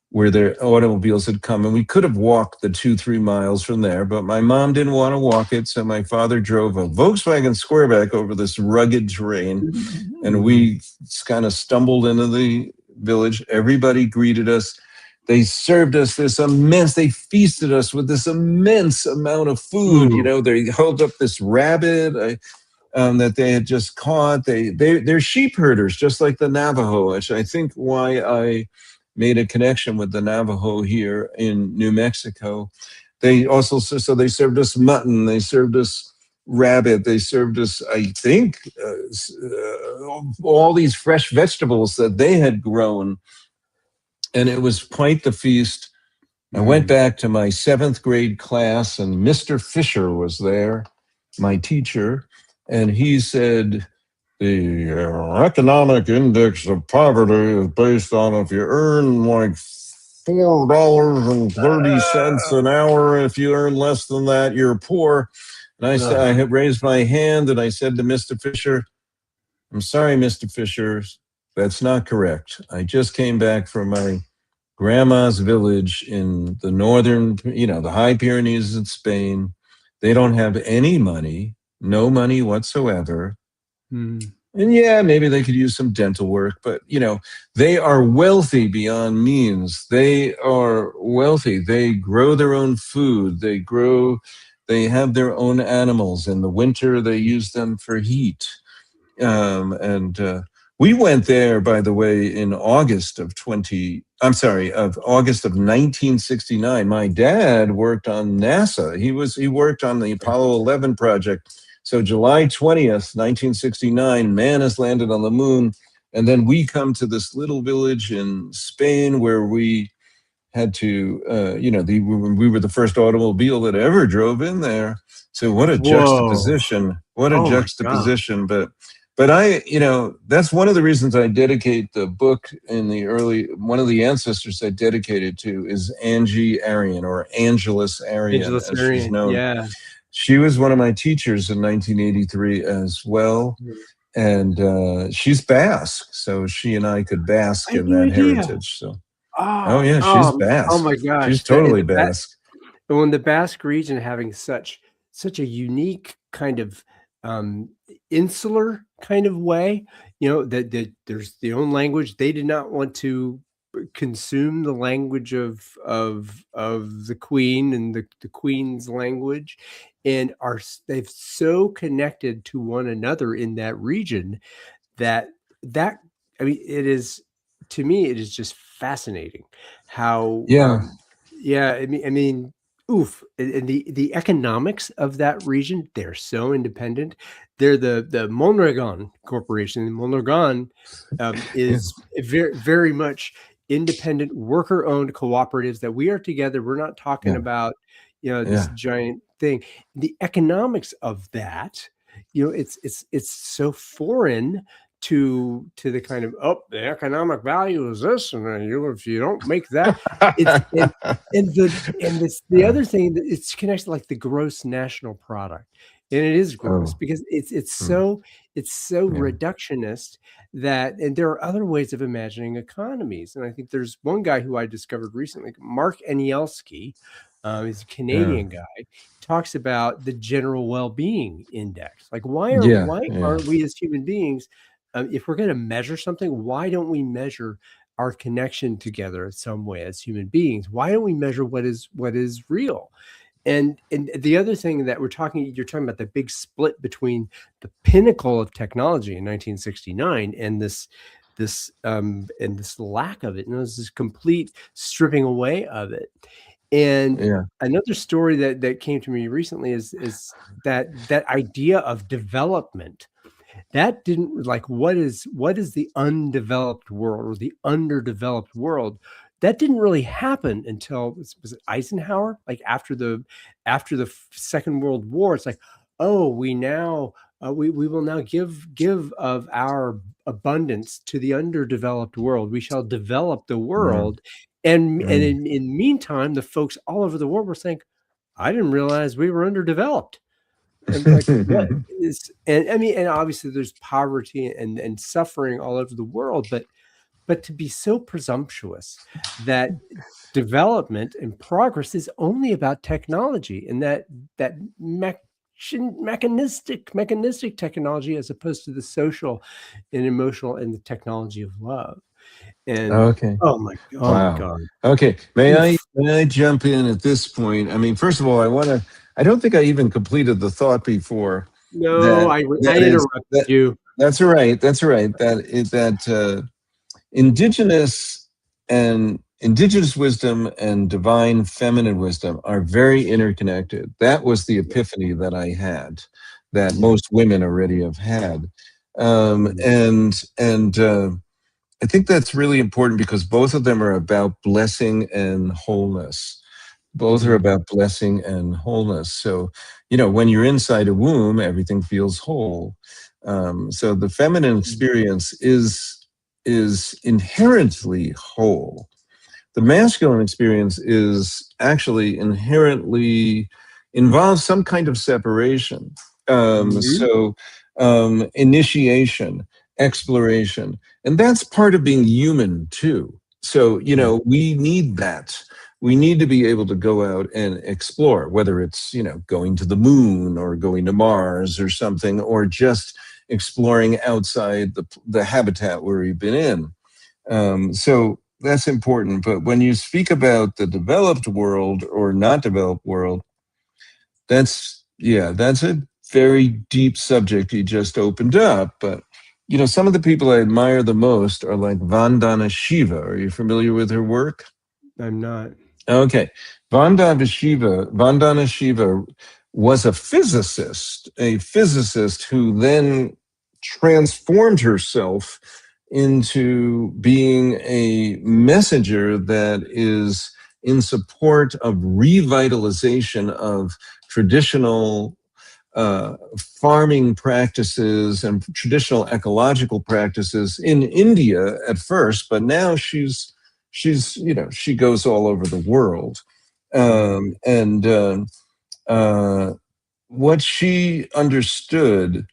Speaker 2: where their automobiles had come, and we could have walked the 2-3 miles from there, but my mom didn't want to walk it, so my father drove a Volkswagen Squareback over this rugged terrain, and we kind of stumbled into the village. Everybody greeted us. They served us they feasted us with this immense amount of food. They held up this rabbit that they had just caught. They're sheep herders, just like the Navajo, which I think why I made a connection with the Navajo here in New Mexico. They also, so they served us mutton, they served us rabbit, they served us, I think, all these fresh vegetables that they had grown. And it was quite the feast. I went back to my 7th grade class, and Mr. Fisher was there, my teacher, and he said, the economic index of poverty is based on if you earn like $4.30 an hour. If you earn less than that, you're poor. And I said, I had raised my hand, and I said to Mr. Fisher, I'm sorry, Mr. Fisher, that's not correct. I just came back from my grandma's village in the northern, the High Pyrenees in Spain. They don't have any money, no money whatsoever. And yeah, maybe they could use some dental work, but they are wealthy beyond means. They are wealthy. They grow their own food. They have their own animals. In the winter, they use them for heat. And we went there, by the way, in August of 1969. My dad worked on NASA. He worked on the Apollo 11 project. So July 20th, 1969, man has landed on the moon. And then we come to this little village in Spain where we had to, we were the first automobile that ever drove in there. So what a juxtaposition! What a juxtaposition! But I, that's one of the reasons I dedicate the book one of the ancestors I dedicated to is Angie Arian, or Angelus Arian, as she's known.
Speaker 1: Yeah.
Speaker 2: She was one of my teachers in 1983 as well. And she's Basque, so she and I could bask in that heritage. So Oh
Speaker 1: Oh,
Speaker 2: yeah, she's
Speaker 1: oh
Speaker 2: Basque.
Speaker 1: my
Speaker 2: She's
Speaker 1: gosh,
Speaker 2: totally Basque.
Speaker 1: and when the Basque region having such a unique kind of um, insular kind of way, that there's their own language. They did not want to consume the language of the queen and the queen's language, and they've so connected to one another in that region that that I mean, it is to me, it is just fascinating how,
Speaker 2: Yeah,
Speaker 1: yeah, I mean, oof, and the economics of that region, they're so independent. They're the Mondragon Corporation. Mondragon
Speaker 2: yeah,
Speaker 1: is very much independent, worker-owned cooperatives that we are together. We're not talking
Speaker 2: yeah,
Speaker 1: about, this
Speaker 2: yeah.
Speaker 1: giant thing. The economics of that, it's so foreign to the kind of, oh, the economic value is this, and then if you don't make that, it's and it's the
Speaker 2: Uh,
Speaker 1: other thing that it's connected like the gross national product, and it is gross
Speaker 2: oh,
Speaker 1: because
Speaker 2: mm,
Speaker 1: it's so
Speaker 2: yeah,
Speaker 1: reductionist that, and there are other ways of imagining economies, and I think there's one guy who I discovered recently, Mark Enielski. He's a
Speaker 2: yeah,
Speaker 1: Canadian guy, talks about the general well-being index. Like,
Speaker 2: yeah,
Speaker 1: why
Speaker 2: yeah.
Speaker 1: aren't we as human beings, if we're going to measure something, why don't we measure our connection together in some way as human beings? Why don't we measure what is real? And the other thing that you're talking about the big split between the pinnacle of technology in 1969 and this lack of it, and this complete stripping away of it. And
Speaker 2: Yeah.
Speaker 1: another story that came to me recently is that idea of development that didn't, like, what is the undeveloped world or the underdeveloped world, that didn't really happen until, was it Eisenhower, like after the Second World War. It's like, oh, we will now give of our abundance to the underdeveloped world. We shall develop the
Speaker 2: Mm,
Speaker 1: world. And
Speaker 2: mm,
Speaker 1: in meantime, the folks all over the world were saying, I didn't realize we were underdeveloped. And like, what is, and I mean, and obviously there's poverty and suffering all over the world, but to be so presumptuous that development and progress is only about technology, and that mechanistic technology, as opposed to the social and emotional and the technology of love. And
Speaker 2: okay.
Speaker 1: oh my
Speaker 2: Wow.
Speaker 1: God.
Speaker 2: Okay.
Speaker 1: Oof.
Speaker 2: May I jump in at this point? I mean, first of all, I don't think I even completed the thought before
Speaker 1: No,
Speaker 2: that
Speaker 1: I
Speaker 2: that is
Speaker 1: interrupted
Speaker 2: that
Speaker 1: you.
Speaker 2: that's all right. That's all right. That indigenous and indigenous wisdom and divine feminine wisdom are very interconnected. That was the
Speaker 1: Yeah.
Speaker 2: epiphany that I had, that
Speaker 1: Yeah.
Speaker 2: most women already have had.
Speaker 1: Mhm.
Speaker 2: And I think that's really important because both of them are about blessing and wholeness. Both are
Speaker 1: Mhm.
Speaker 2: about blessing and wholeness. So, when you're inside a womb, everything feels whole. So the feminine
Speaker 1: Mhm.
Speaker 2: experience is inherently whole. The masculine experience is actually inherently involves some kind of separation.
Speaker 1: Mhm.
Speaker 2: Initiation, exploration, and that's part of being human too. So,
Speaker 1: Yeah.
Speaker 2: we need that. We need to be able to go out and explore, whether it's, going to the moon or going to Mars or something, or just exploring outside the habitat where we've been in. So that's important. But when you speak about the developed world or not developed world, that's a very deep subject you just opened up. But some of the people I admire the most are like Vandana Shiva. Are you familiar with her work?
Speaker 1: I'm not.
Speaker 2: Okay. Vandana Shiva was a physicist who then transformed herself into being a messenger that is in support of revitalization of traditional farming practices and traditional ecological practices in India at first, but now she goes all over the world,
Speaker 1: Mhm.
Speaker 2: and what she understood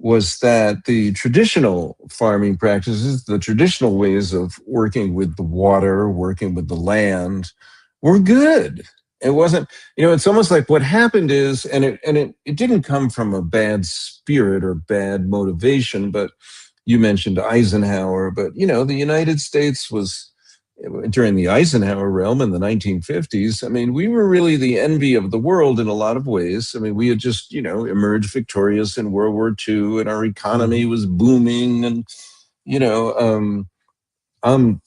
Speaker 2: was that the traditional farming practices, the traditional ways of working with the water, working with the land, were good. It wasn't, it's almost like what happened is, and it didn't come from a bad spirit or bad motivation, but you mentioned Eisenhower, but the United States was during the Eisenhower realm in the 1950s. I mean, we were really the envy of the world in a lot of ways. I mean, we had just, emerged victorious in World War II, and our economy was booming. And, you know, I'm,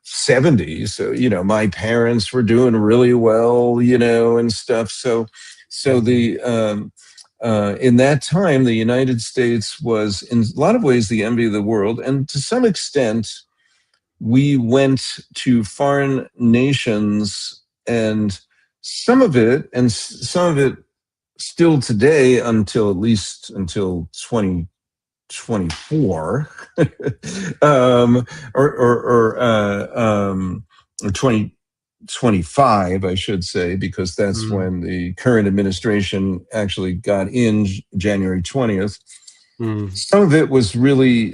Speaker 2: 70. So, my parents were doing really well, and stuff. So in that time, the United States was in a lot of ways the envy of the world. And to some extent, we went to foreign nations, and some of it still today, until at least until 2024, or 2025, I should say, because that's when the current administration actually got in January 20th. Some of it was really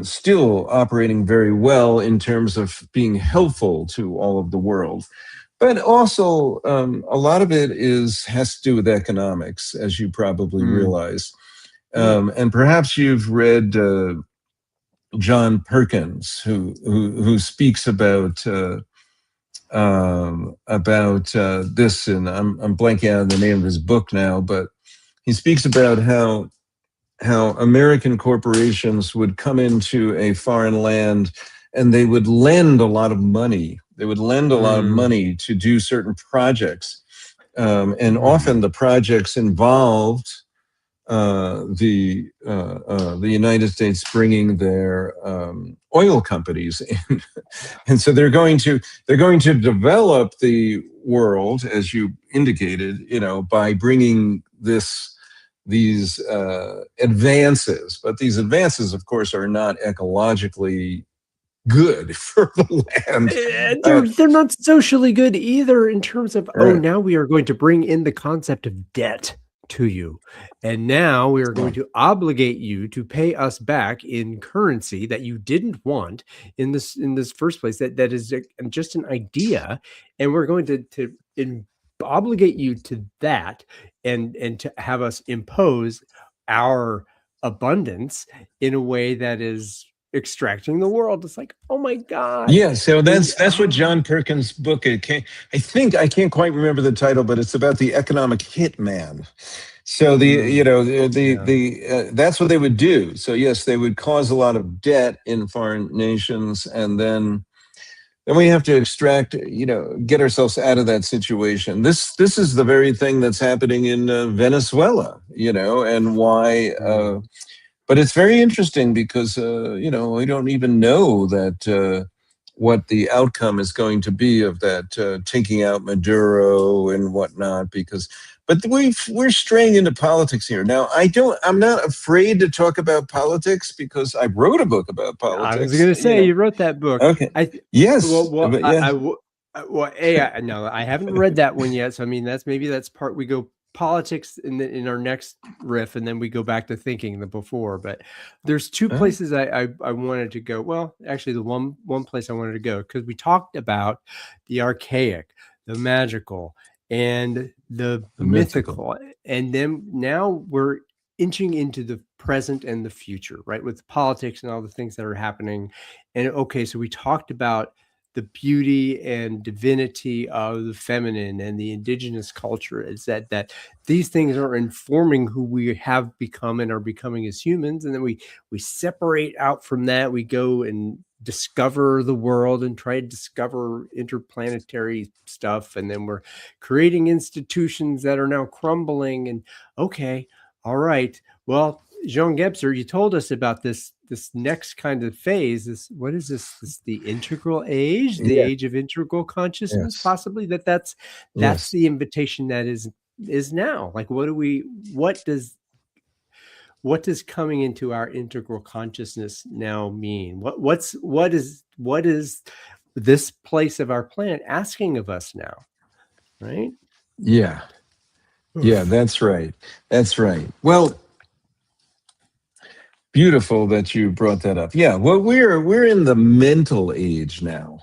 Speaker 2: still operating very well in terms of being helpful to all of the world. But also, a lot of it has to do with economics, as you probably realize. And perhaps you've read John Perkins, who speaks about this, and I'm blanking out the name of his book now, but he speaks about how American corporations would come into a foreign land and they would lend a lot of money. They would lend a lot of money to do certain projects. And often the projects involved the United States bringing their oil companies in. And so they're going to develop the world, as you indicated, by bringing these advances. But these advances, of course, are not ecologically good for the land.
Speaker 1: They're not socially good either, in terms of, now we are going to bring in the concept of debt to you, and now we are going to obligate you to pay us back in currency that you didn't want in this first place. That is just an idea, and we're going to obligate you to that, and to have us impose our abundance in a way that is extracting the world. It's like, oh my God.
Speaker 2: Yeah, so that's what John Perkins' book. I can't quite remember the title, but it's about the economic hitman. So that's what they would do. So yes, they would cause a lot of debt in foreign nations, and then we have to extract, get ourselves out of that situation. This is the very thing that's happening in Venezuela, and why. But it's very interesting because, we don't even know that what the outcome is going to be of that taking out Maduro and whatnot. But we're straying into politics here. Now, I'm not afraid to talk about politics because I wrote a book about politics.
Speaker 1: I was going to say, you wrote that book.
Speaker 2: Okay. Yes.
Speaker 1: Well, no, I haven't read that one yet. So, I mean, that's part, we go politics in our next riff, and then we go back to thinking the before. But there's two places I wanted to go. Well, actually, the one place I wanted to go, because we talked about the archaic, the magical, and the mythical, and then now we're inching into the present and the future, right, with politics and all the things that are happening. And okay, so we talked about the beauty and divinity of the feminine and the indigenous culture, is that these things are informing who we have become and are becoming as humans. And then we separate out from that. We go and discover the world and try to discover interplanetary stuff. And then we're creating institutions that are now crumbling. And okay, all right, well, Jean Gebser, you told us about this next kind of phase. What is this? This the integral age, the age of integral consciousness, possibly. That's the invitation that is now. Like, what does coming into our integral consciousness now mean? What is this place of our planet asking of us now? Right?
Speaker 2: Yeah. Yeah, that's right. That's right. Well, Beautiful that you brought that up. Yeah, well, we're in the mental age now.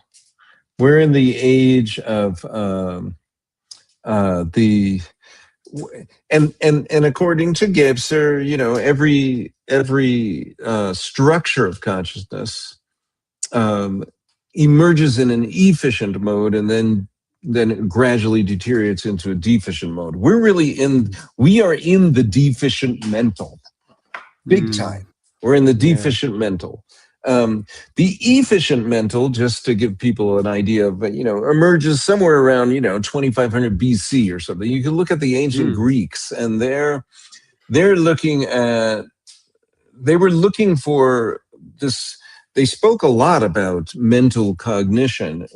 Speaker 2: We're in the age of the and according to Gebser, every structure of consciousness emerges in an efficient mode, and then it gradually deteriorates into a deficient mode. We are in the deficient mental, big time. We're in the deficient mental. The efficient mental, just to give people an idea of, emerges somewhere around, 2500 BC or something. You can look at the ancient Greeks, and they were looking for this. They spoke a lot about mental cognition,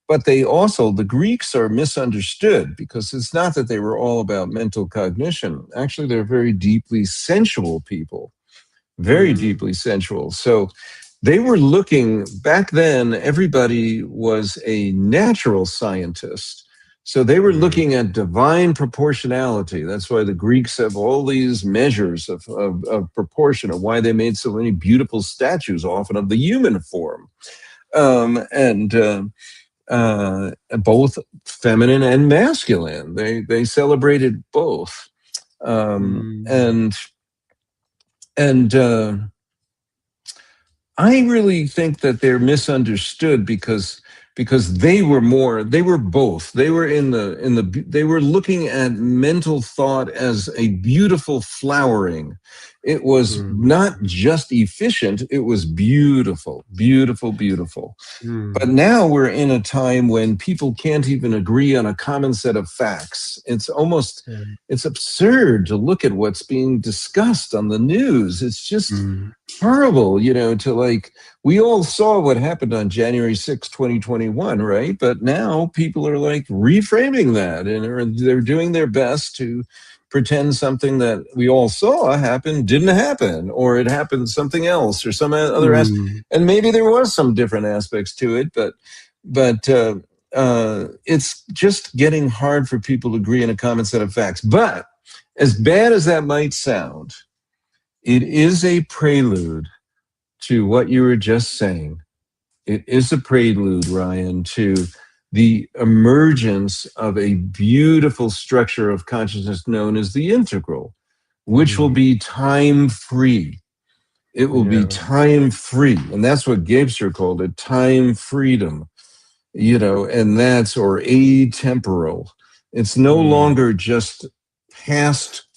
Speaker 2: but the Greeks are misunderstood, because it's not that they were all about mental cognition. Actually, they're very deeply sensual people. Very deeply sensual. So they were looking, back then, everybody was a natural scientist. So they were looking at divine proportionality. That's why the Greeks have all these measures of proportion, of why they made so many beautiful statues, often of the human form. And both feminine and masculine. They celebrated both. And I really think that they're misunderstood, because they were both. They were looking at mental thought as a beautiful flowering. It was not just efficient, it was beautiful, beautiful, beautiful. But now we're in a time when people can't even agree on a common set of facts. It's absurd to look at what's being discussed on the news. It's just horrible, we all saw what happened on January 6, 2021, right? But now people are reframing that, and they're doing their best to pretend something that we all saw happen didn't happen, or it happened something else, or some other aspect. And maybe there was some different aspects to it, but it's just getting hard for people to agree on a common set of facts. But as bad as that might sound, it is a prelude to what you were just saying. It is a prelude, Ryan, to the emergence of a beautiful structure of consciousness known as the integral, which will be time-free. It will be time-free. And that's what Gebser called it, time freedom, and that's, or atemporal. It's no longer just past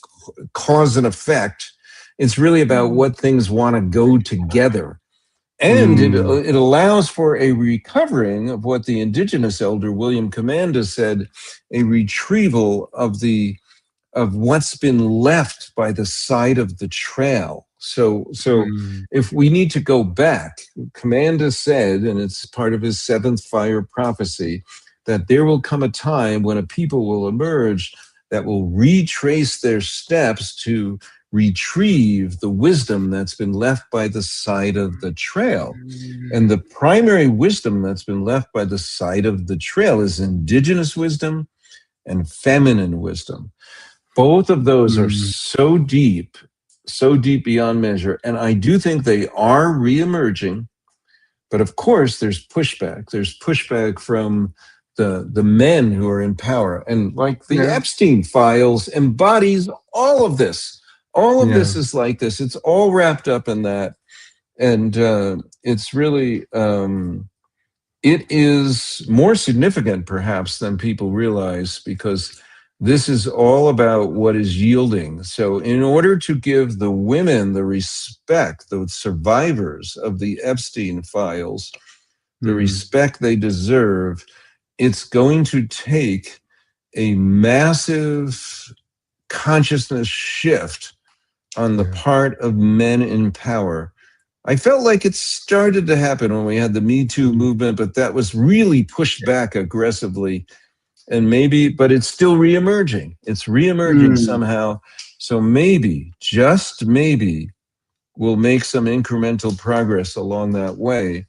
Speaker 2: cause and effect. It's really about what things want to go together. And it allows for a recovering of what the indigenous elder William Commanda said, a retrieval of what's been left by the side of the trail. So if we need to go back, Commanda said, and it's part of his seventh fire prophecy, that there will come a time when a people will emerge that will retrace their steps to retrieve the wisdom that's been left by the side of the trail. And the primary wisdom that's been left by the side of the trail is indigenous wisdom and feminine wisdom. Both of those are so deep beyond measure. And I do think they are reemerging. But of course, there's pushback. There's pushback from the men who are in power. And the Epstein files embodies all of this. All of this is like this. It's all wrapped up in that. And it's really, it is more significant perhaps than people realize, because this is all about what is yielding. So in order to give the women the respect, the survivors of the Epstein files, the respect they deserve, it's going to take a massive consciousness shift on the part of men in power. I felt like it started to happen when we had the Me Too movement, but that was really pushed back aggressively. And but it's still reemerging. It's reemerging somehow. So maybe, just maybe, we'll make some incremental progress along that way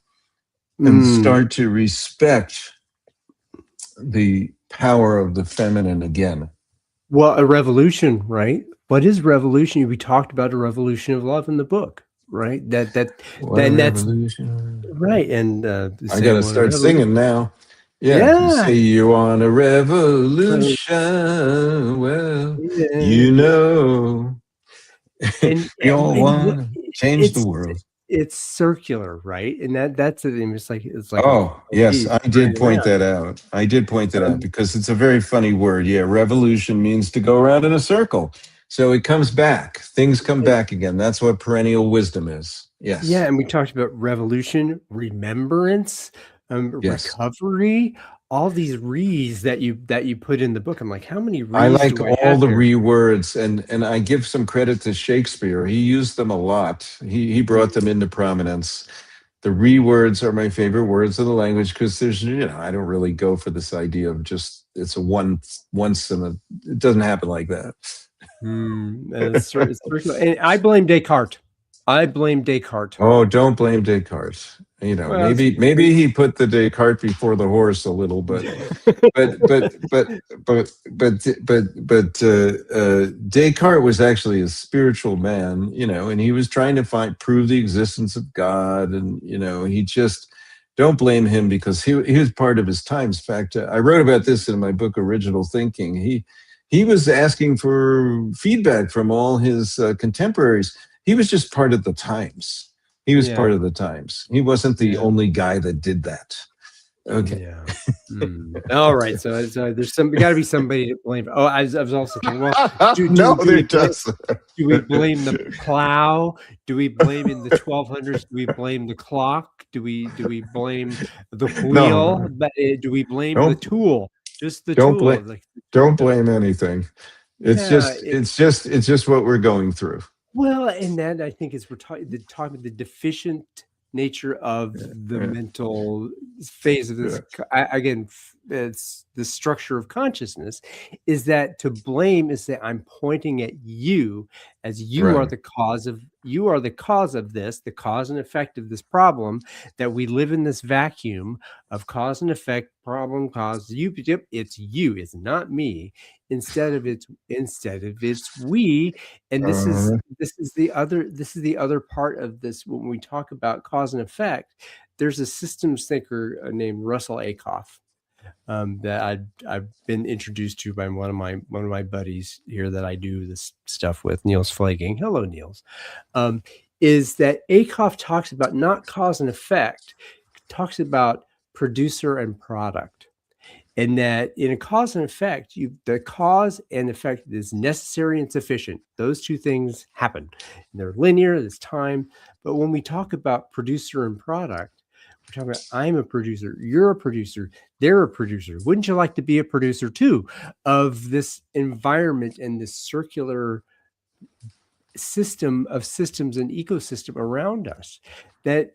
Speaker 2: and start to respect the power of the feminine again.
Speaker 1: Well, a revolution, right? what is revolution? We talked about a revolution of love in the book, right?
Speaker 2: What a
Speaker 1: Then that's
Speaker 2: revolution.
Speaker 1: right. And
Speaker 2: I
Speaker 1: say
Speaker 2: got to
Speaker 1: what a
Speaker 2: start
Speaker 1: revolution.
Speaker 2: singing now. Yeah, if you
Speaker 1: Yeah.
Speaker 2: say you want a revolution, well, you
Speaker 1: Yeah.
Speaker 2: know,
Speaker 1: And
Speaker 2: we all
Speaker 1: and what
Speaker 2: want to change the
Speaker 1: it's
Speaker 2: world.
Speaker 1: it's circular, right? And that's the thing. It's like a
Speaker 2: Oh, yes,
Speaker 1: piece
Speaker 2: I did
Speaker 1: turning
Speaker 2: point
Speaker 1: around.
Speaker 2: that out. I did point that out
Speaker 1: Um,
Speaker 2: because it's a very funny word. Yeah, revolution means to go around in a circle. So it comes back. Things come
Speaker 1: and
Speaker 2: back again. That's what perennial wisdom is.
Speaker 1: yeah,
Speaker 2: Yes.
Speaker 1: and we talked about revolution, remembrance,
Speaker 2: Yes.
Speaker 1: recovery, all these re's that you put in the book. I'm like, how many
Speaker 2: I
Speaker 1: re's
Speaker 2: like
Speaker 1: do I
Speaker 2: all
Speaker 1: have
Speaker 2: the
Speaker 1: here?
Speaker 2: re words, and I give some credit to Shakespeare. He used them a lot. He brought them into prominence. The re words are my favorite words of the language because there's, I don't really go for this idea of just it's a once in a, it doesn't happen like that.
Speaker 1: It's circular. And I blame Descartes. I blame Descartes.
Speaker 2: Oh, don't blame Descartes.
Speaker 1: Well,
Speaker 2: Maybe he put the Descartes before the horse a little, but but but Descartes was actually a spiritual man, and he was trying to prove the existence of God, and he just don't blame him because he was part of his times. In fact, I wrote about this in my book, Original Thinking. He was asking for feedback from all his contemporaries. He was just part of the times. He was
Speaker 1: yeah,
Speaker 2: part of the times. He wasn't the
Speaker 1: yeah.
Speaker 2: only guy that did that. Okay.
Speaker 1: Yeah. All right. So there's got to be somebody to blame. Oh, I was also thinking, well,
Speaker 2: No,
Speaker 1: do
Speaker 2: there
Speaker 1: we blame
Speaker 2: doesn't.
Speaker 1: the plow? Do we blame in the 1200s? Do we blame the clock? Do we blame the wheel?
Speaker 2: No,
Speaker 1: But do we blame the
Speaker 2: don't
Speaker 1: tool? Just the
Speaker 2: don't blame
Speaker 1: tool. Like
Speaker 2: don't
Speaker 1: the
Speaker 2: blame anything. It's
Speaker 1: yeah.
Speaker 2: just it's just what we're going through.
Speaker 1: Well, and that I think is we're talking the deficient nature of the
Speaker 2: Yeah,
Speaker 1: mental phase of this.
Speaker 2: yeah,
Speaker 1: Again, it's the structure of consciousness is that to blame is that I'm pointing at you as
Speaker 2: right.
Speaker 1: you are the cause of this, the cause and effect of this problem, that we live in this vacuum of cause and effect, problem, cause. It's you, it's not me. Instead of it's we. And
Speaker 2: Uh,
Speaker 1: this is the other part of this when we talk about cause and effect. There's a systems thinker named Russell Acuff that I've been introduced to by one of my buddies here that I do this stuff with, Niels Flagging. Hello, Niels. Is that Acuff talks about not cause and effect, talks about producer and product. And that in a cause and effect, the cause and effect is necessary and sufficient. Those two things happen. And they're linear, there's time. But when we talk about producer and product, we're talking about I'm a producer, you're a producer, they're a producer. Wouldn't you like to be a producer too of this environment and this circular system of systems and ecosystem around us? That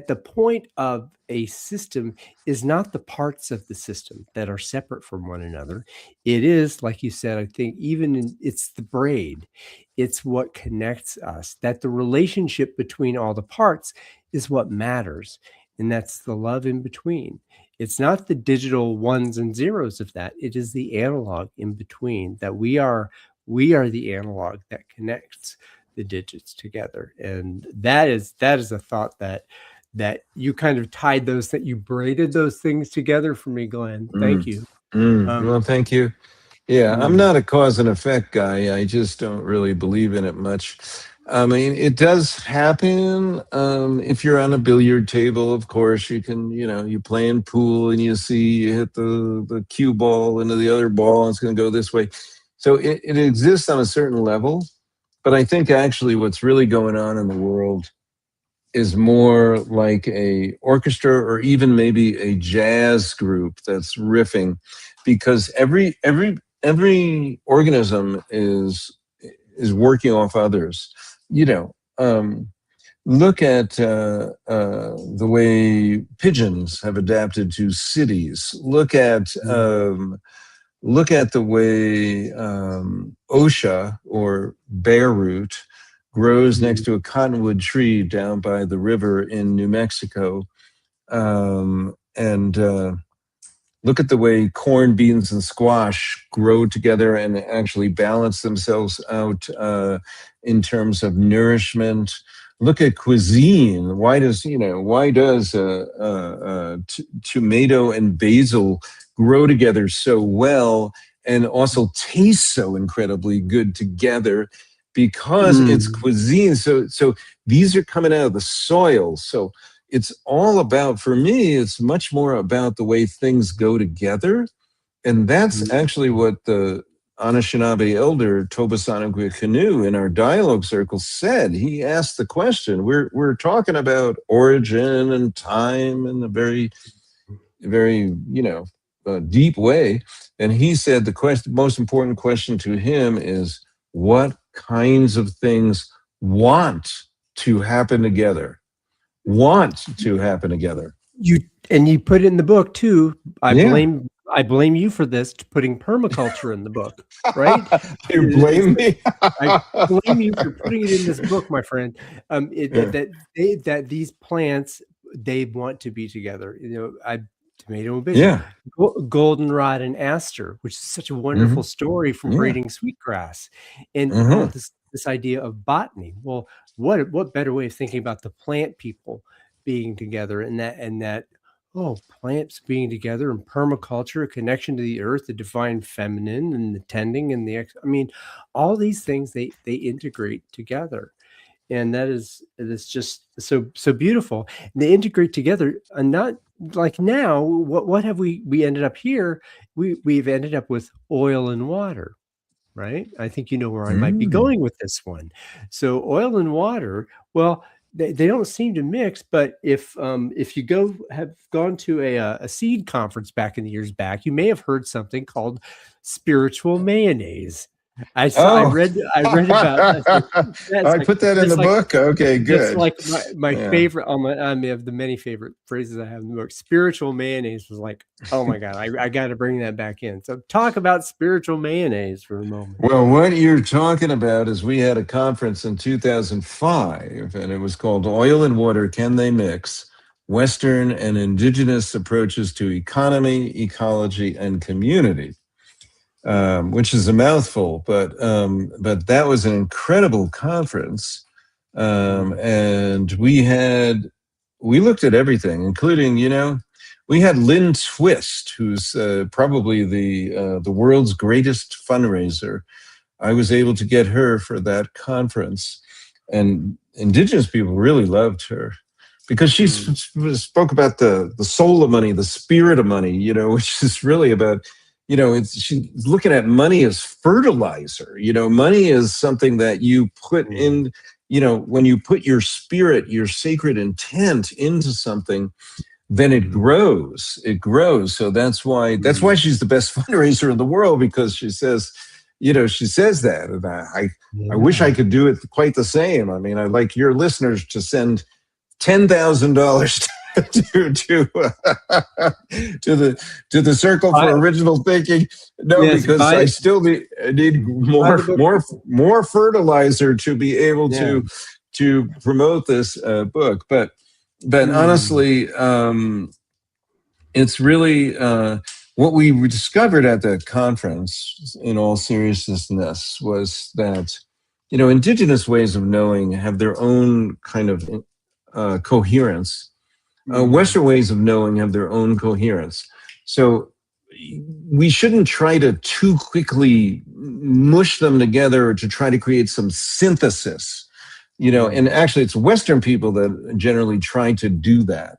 Speaker 1: the point of a system is not the parts of the system that are separate from one another. It is, like you said, I think it's the braid. It's what connects us, that the relationship between all the parts is what matters, and that's the love in between. It's not the digital ones and zeros of that. It is the analog in between, that we are the analog that connects the digits together. And that is a thought that you kind of tied those, that you braided those things together for me, Glenn. Thank
Speaker 2: mm,
Speaker 1: you.
Speaker 2: well,
Speaker 1: um
Speaker 2: thank you. Yeah, I'm
Speaker 1: mm,
Speaker 2: not a cause and effect guy. I just don't really believe in it much. I mean, it does happen. If you're on a billiard table, of course, you playing pool and you hit the cue ball into the other ball, and it's going to go this way. So it exists on a certain level. But I think actually what's really going on in the world is more like a orchestra or even maybe a jazz group that's riffing, because every organism is working off others. Look at the way pigeons have adapted to cities. Look at the way osha, or bear root, grows next
Speaker 1: mm,
Speaker 2: to a cottonwood tree down by the river in New Mexico. And look at the way corn, beans, and squash grow together and actually balance themselves out in terms of nourishment. Look at cuisine. Why does tomato and basil grow together so well and also taste so incredibly good together? Because it's cuisine. So these are coming out of the soil. So it's all about, for me, it's much more about the way things go together. And that's actually what the Anishinaabe elder Tobasanagwe Canoe in our dialogue circle said. He asked the question. We're talking about origin and time in a very, very, deep way. And he said the most important question to him is, what kinds of things want to happen together? Want to happen together.
Speaker 1: You put it in the book too. I
Speaker 2: Yeah.
Speaker 1: blame you for this, putting permaculture in the book, right?
Speaker 2: You blame me?
Speaker 1: I blame you for putting it in this book, my friend.
Speaker 2: Yeah.
Speaker 1: That these plants, they want to be together. Tomato and basil,
Speaker 2: Yeah.
Speaker 1: goldenrod and aster, which is such a wonderful story from
Speaker 2: Yeah.
Speaker 1: breeding sweetgrass, and this idea of botany. Well, what better way of thinking about the plant people being together, and that plants being together, and permaculture, a connection to the earth, the divine feminine, and the tending, and all these things they integrate together, and it is just so beautiful. And they integrate together, and not like now. What have we ended up here? We've ended up with oil and water, right? I think you know where I might be going with this one. So oil and water, well, they don't seem to mix, but if you have gone to a seed conference back in the years back, you may have heard something called spiritual mayonnaise. I read about that.
Speaker 2: I put that in the book. Okay, good.
Speaker 1: That's like my favorite. I have the many favorite phrases I have in the book. Spiritual mayonnaise was like, oh my God, I got to bring that back in. So talk about spiritual mayonnaise for a moment.
Speaker 2: Well, what you're talking about is we had a conference in 2005, and it was called Oil and Water, Can They Mix? Western and Indigenous Approaches to Economy, Ecology, and Community. Which is a mouthful, but that was an incredible conference, and we looked at everything, including we had Lynn Twist, who's probably the world's greatest fundraiser. I was able to get her for that conference, and Indigenous people really loved her because she spoke about the soul of money, the spirit of money, which is really about. She's looking at money as fertilizer. Money is something that you put in, when you put your spirit, your sacred intent into something, then it grows. It grows. So that's why she's the best fundraiser in the world, because she says that. And I wish I could do it quite the same. I mean, I'd like your listeners to send $10,000 to the Circle for Original Thinking. No, yes, because I still need more fertilizer to be able to promote this book. But honestly, it's really what we discovered at the conference, in all seriousness, was that Indigenous ways of knowing have their own kind of coherence. Western ways of knowing have their own coherence. So we shouldn't try to too quickly mush them together or to try to create some synthesis, and actually it's Western people that generally try to do that.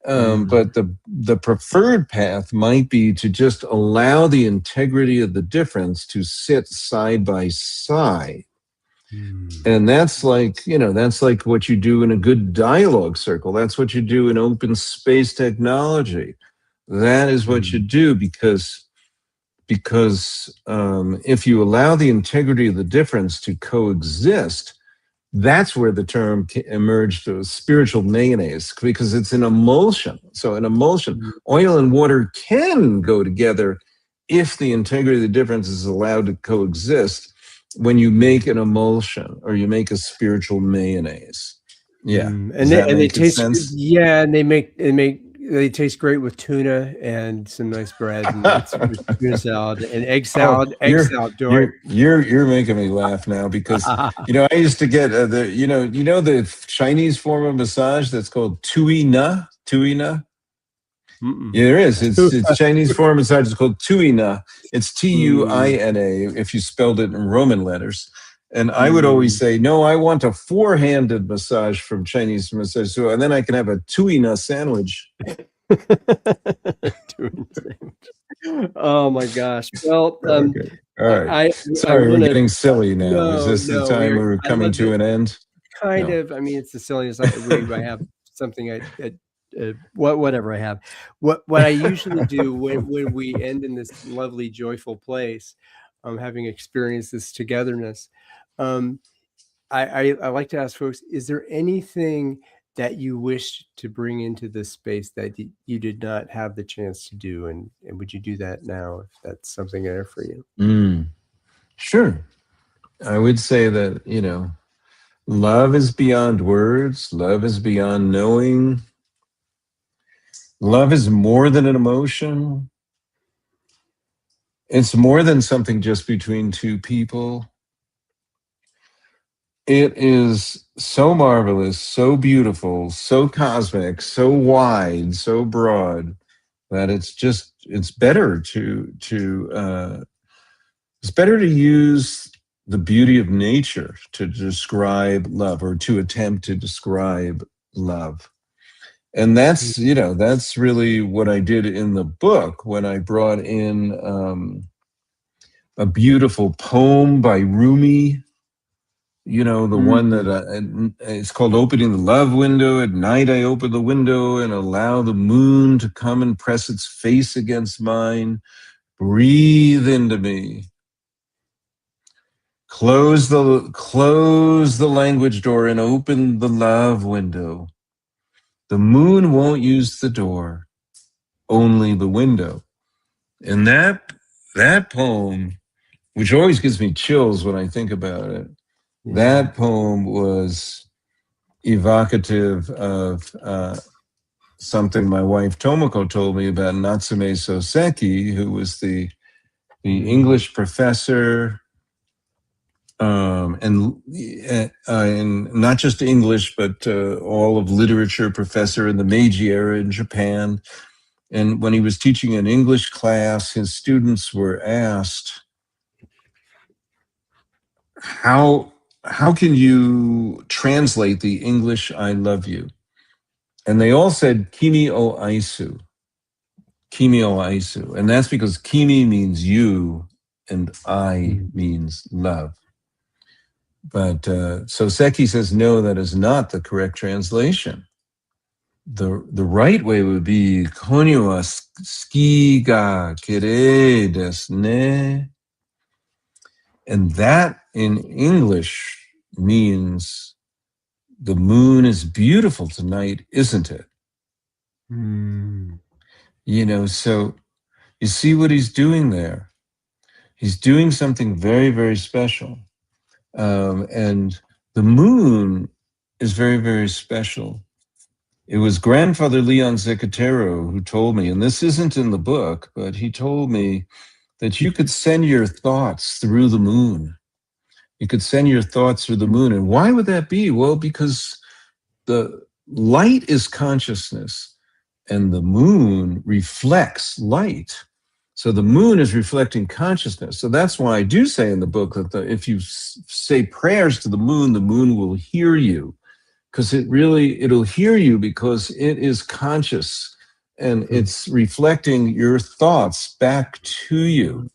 Speaker 2: But the preferred path might be to just allow the integrity of the difference to sit side by side. And that's like what you do in a good dialogue circle. That's what you do in open space technology. That is what you do, because if you allow the integrity of the difference to coexist, that's where the term emerged as spiritual mayonnaise, because it's an emulsion. So an emulsion, oil and water can go together if the integrity of the difference is allowed to coexist. When you make an emulsion or you make a spiritual mayonnaise, and
Speaker 1: they taste sense? Yeah, and they make they taste great with tuna and some nice bread, and it's tuna salad and egg
Speaker 2: Oh,
Speaker 1: salad. Egg salad, Dory.
Speaker 2: you're making me laugh now because I used to get the Chinese form of massage that's called tui na. Yeah, there is. It's Chinese form massage. It's called tuina. It's Tuina if you spelled it in Roman letters. And I would always say, no, I want a four-handed massage from Chinese massage. So, and then I can have a tuina sandwich.
Speaker 1: Oh my gosh. Well,
Speaker 2: Okay. All right. Sorry, we're getting silly now. Is this the time we're coming to an end?
Speaker 1: Kind of. I mean, it's the silliest. I have something whatever I have. What I usually do when we end in this lovely, joyful place, having experienced this togetherness, I like to ask folks: is there anything that you wish to bring into this space that you did not have the chance to do, and would you do that now if that's something there for you?
Speaker 2: Sure. I would say that love is beyond words. Love is beyond knowing. Love is more than an emotion. It's more than something just between two people. It is so marvelous, so beautiful, so cosmic, so wide, so broad that it's better to use the beauty of nature to describe love or to attempt to describe love. And that's really what I did in the book when I brought in a beautiful poem by Rumi. The one that it's called Opening the Love Window. At night I open the window and allow the moon to come and press its face against mine. Breathe into me. Close the language door and open the love window. The moon won't use the door, only the window. And that poem, which always gives me chills when I think about it, that poem was evocative of something my wife Tomoko told me about Natsume Soseki, who was the English professor, and not just English, but all of literature professor in the Meiji era in Japan. And when he was teaching an English class, his students were asked, how can you translate the English "I love you"? And they all said, "Kimi o aisu." Kimi o aisu. And that's because kimi means you and ai means love. But Soseki says, no, that is not the correct translation. The right way would be konyo wa suki ga kirei desu ne. And that in English means the moon is beautiful tonight, isn't it? So you see what he's doing there. He's doing something very, very special. And the moon is very, very special. It was grandfather Leon Zecatero who told me, and this isn't in the book, but he told me that you could send your thoughts through the moon. You could send your thoughts through the moon. And why would that be? Well, because the light is consciousness and the moon reflects light. So the moon is reflecting consciousness. So that's why I do say in the book that if you say prayers to the moon will hear you, because it'll hear you because it is conscious and it's reflecting your thoughts back to you.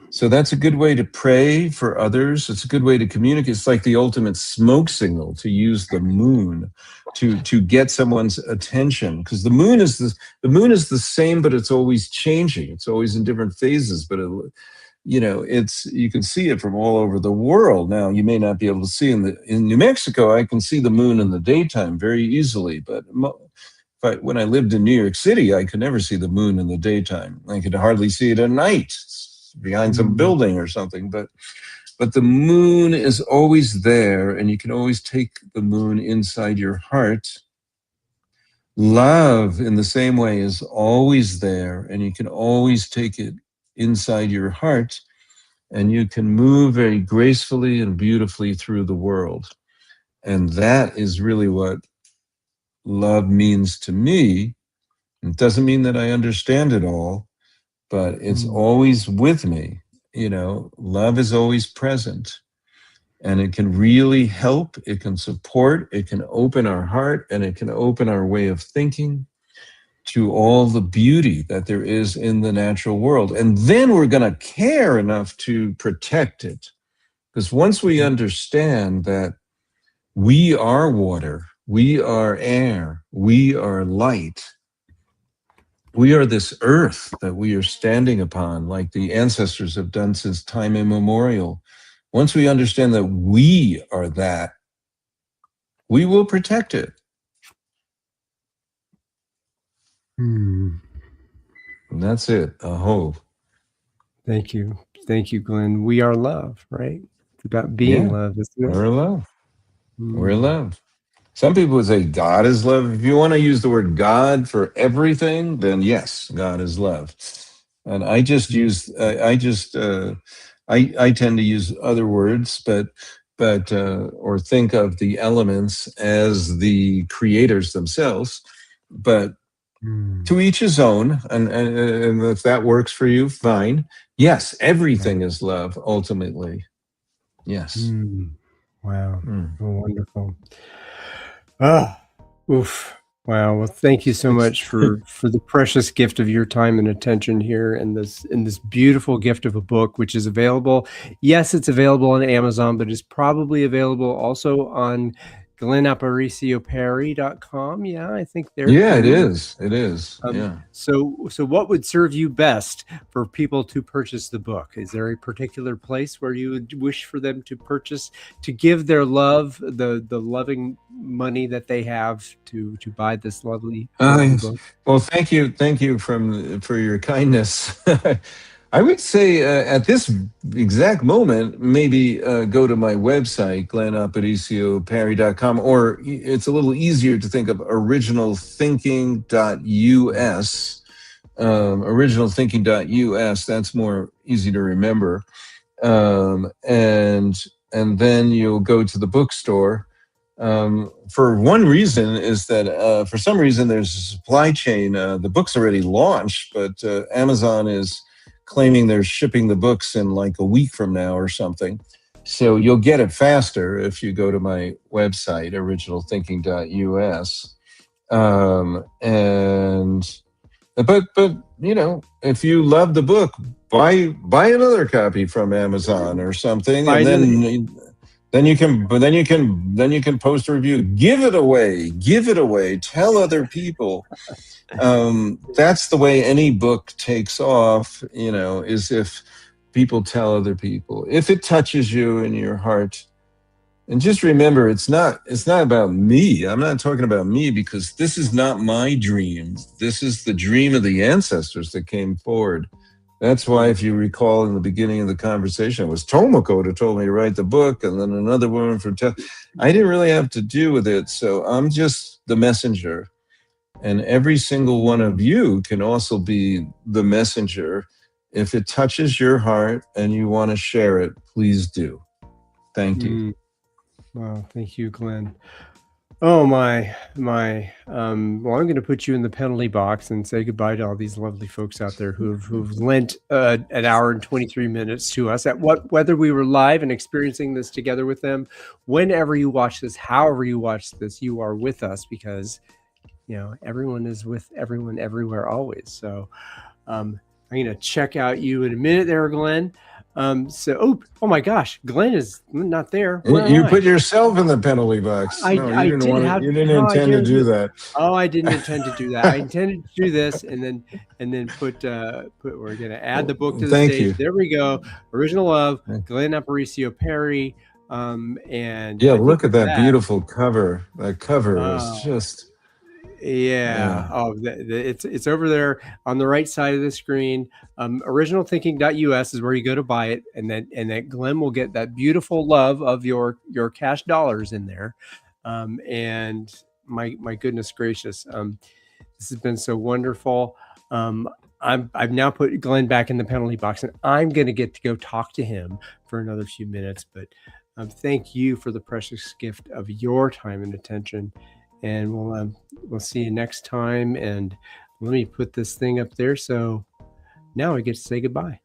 Speaker 2: So that's a good way to pray for others. It's a good way to communicate. It's like the ultimate smoke signal to use the moon to get someone's attention, because the moon is the same, but it's always changing. It's always in different phases, but you can see it from all over the world. Now, you may not be able to see in New Mexico. I can see the moon in the daytime very easily, but when I lived in New York City, I could never see the moon in the daytime. I could hardly see it at night behind some building or something, but the moon is always there, and you can always take the moon inside your heart Love, in the same way, is always there, and you can always take it inside your heart, and you can move very gracefully and beautifully through the world. And that is really what love means to me. It doesn't mean that I understand it all, but it's always with me. Love is always present, and it can really help. It can support, it can open our heart, and it can open our way of thinking to all the beauty that there is in the natural world. And then we're going to care enough to protect it. Because once we understand that we are water, we are air, we are light, we are this earth that we are standing upon, like the ancestors have done since time immemorial. Once we understand that we are that, we will protect it. And that's it. Aho.
Speaker 1: Thank you. Thank you, Glenn. We are love, right? It's about being love, isn't it?
Speaker 2: We're love. We're love. Some people would say God is love. If you want to use the word God for everything, then yes, God is love. And I just use, I tend to use other words, or think of the elements as the creators themselves. But to each his own, and if that works for you, fine. Yes, everything is love, ultimately. Yes.
Speaker 1: Wow. Oh, wonderful. Oof. Wow. Well, thank you so much for the precious gift of your time and attention here, and this beautiful gift of a book, which is available. Yes, it's available on Amazon, but it's probably available also on GlennAparicioParry.com. Yeah, I think there.
Speaker 2: Yeah, it is. It is. Yeah.
Speaker 1: So what would serve you best for people to purchase the book? Is there a particular place where you would wish for them to purchase, to give their love, the loving money that they have to buy this lovely book?
Speaker 2: Well, thank you for your kindness. I would say at this exact moment, maybe go to my website, GlennAparicioParry.com, or it's a little easier to think of originalthinking.us. Originalthinking.us, that's more easy to remember. And then you'll go to the bookstore. For one reason is that for some reason there's a supply chain. The book's already launched, but Amazon is claiming they're shipping the books in like a week from now or something. So you'll get it faster if you go to my website, originalthinking.us. But if you love the book, buy another copy from Amazon or something, and then you can post a review. Give it away. Tell other people. That's the way any book takes off, is if people tell other people. If it touches you in your heart, and just remember, it's not about me. I'm not talking about me, because this is not my dream. This is the dream of the ancestors that came forward. That's why, if you recall in the beginning of the conversation, it was Tomoko that told me to write the book, and then another woman from I didn't really have to do with it. So I'm just the messenger. And every single one of you can also be the messenger. If it touches your heart and you want to share it, please do. Thank you.
Speaker 1: Wow, thank you, Glenn. Oh my. Well, I'm going to put you in the penalty box and say goodbye to all these lovely folks out there who've lent an hour and 23 minutes to us. Whether we were live and experiencing this together with them, whenever you watch this, however you watch this, you are with us, because everyone is with everyone everywhere always. So I'm going to check out you in a minute there, Glenn. Oh my gosh, Glenn is not there.
Speaker 2: You put yourself in the penalty box. You didn't intend to do that.
Speaker 1: Oh, I didn't intend to do that. I intended to do this and then put we're going to add the book to the stage.
Speaker 2: You.
Speaker 1: There we go. Original Love, Glenn Aparicio Parry. And
Speaker 2: look at that beautiful cover. That cover is just.
Speaker 1: Yeah. Oh, it's over there on the right side of the screen. Originalthinking.us is where you go to buy it, and then Glenn will get that beautiful love of your cash dollars in there. And my goodness gracious. This has been so wonderful. I've now put Glenn back in the penalty box, and I'm going to get to go talk to him for another few minutes. But thank you for the precious gift of your time and attention. And we'll see you next time. And let me put this thing up there. So now I get to say goodbye.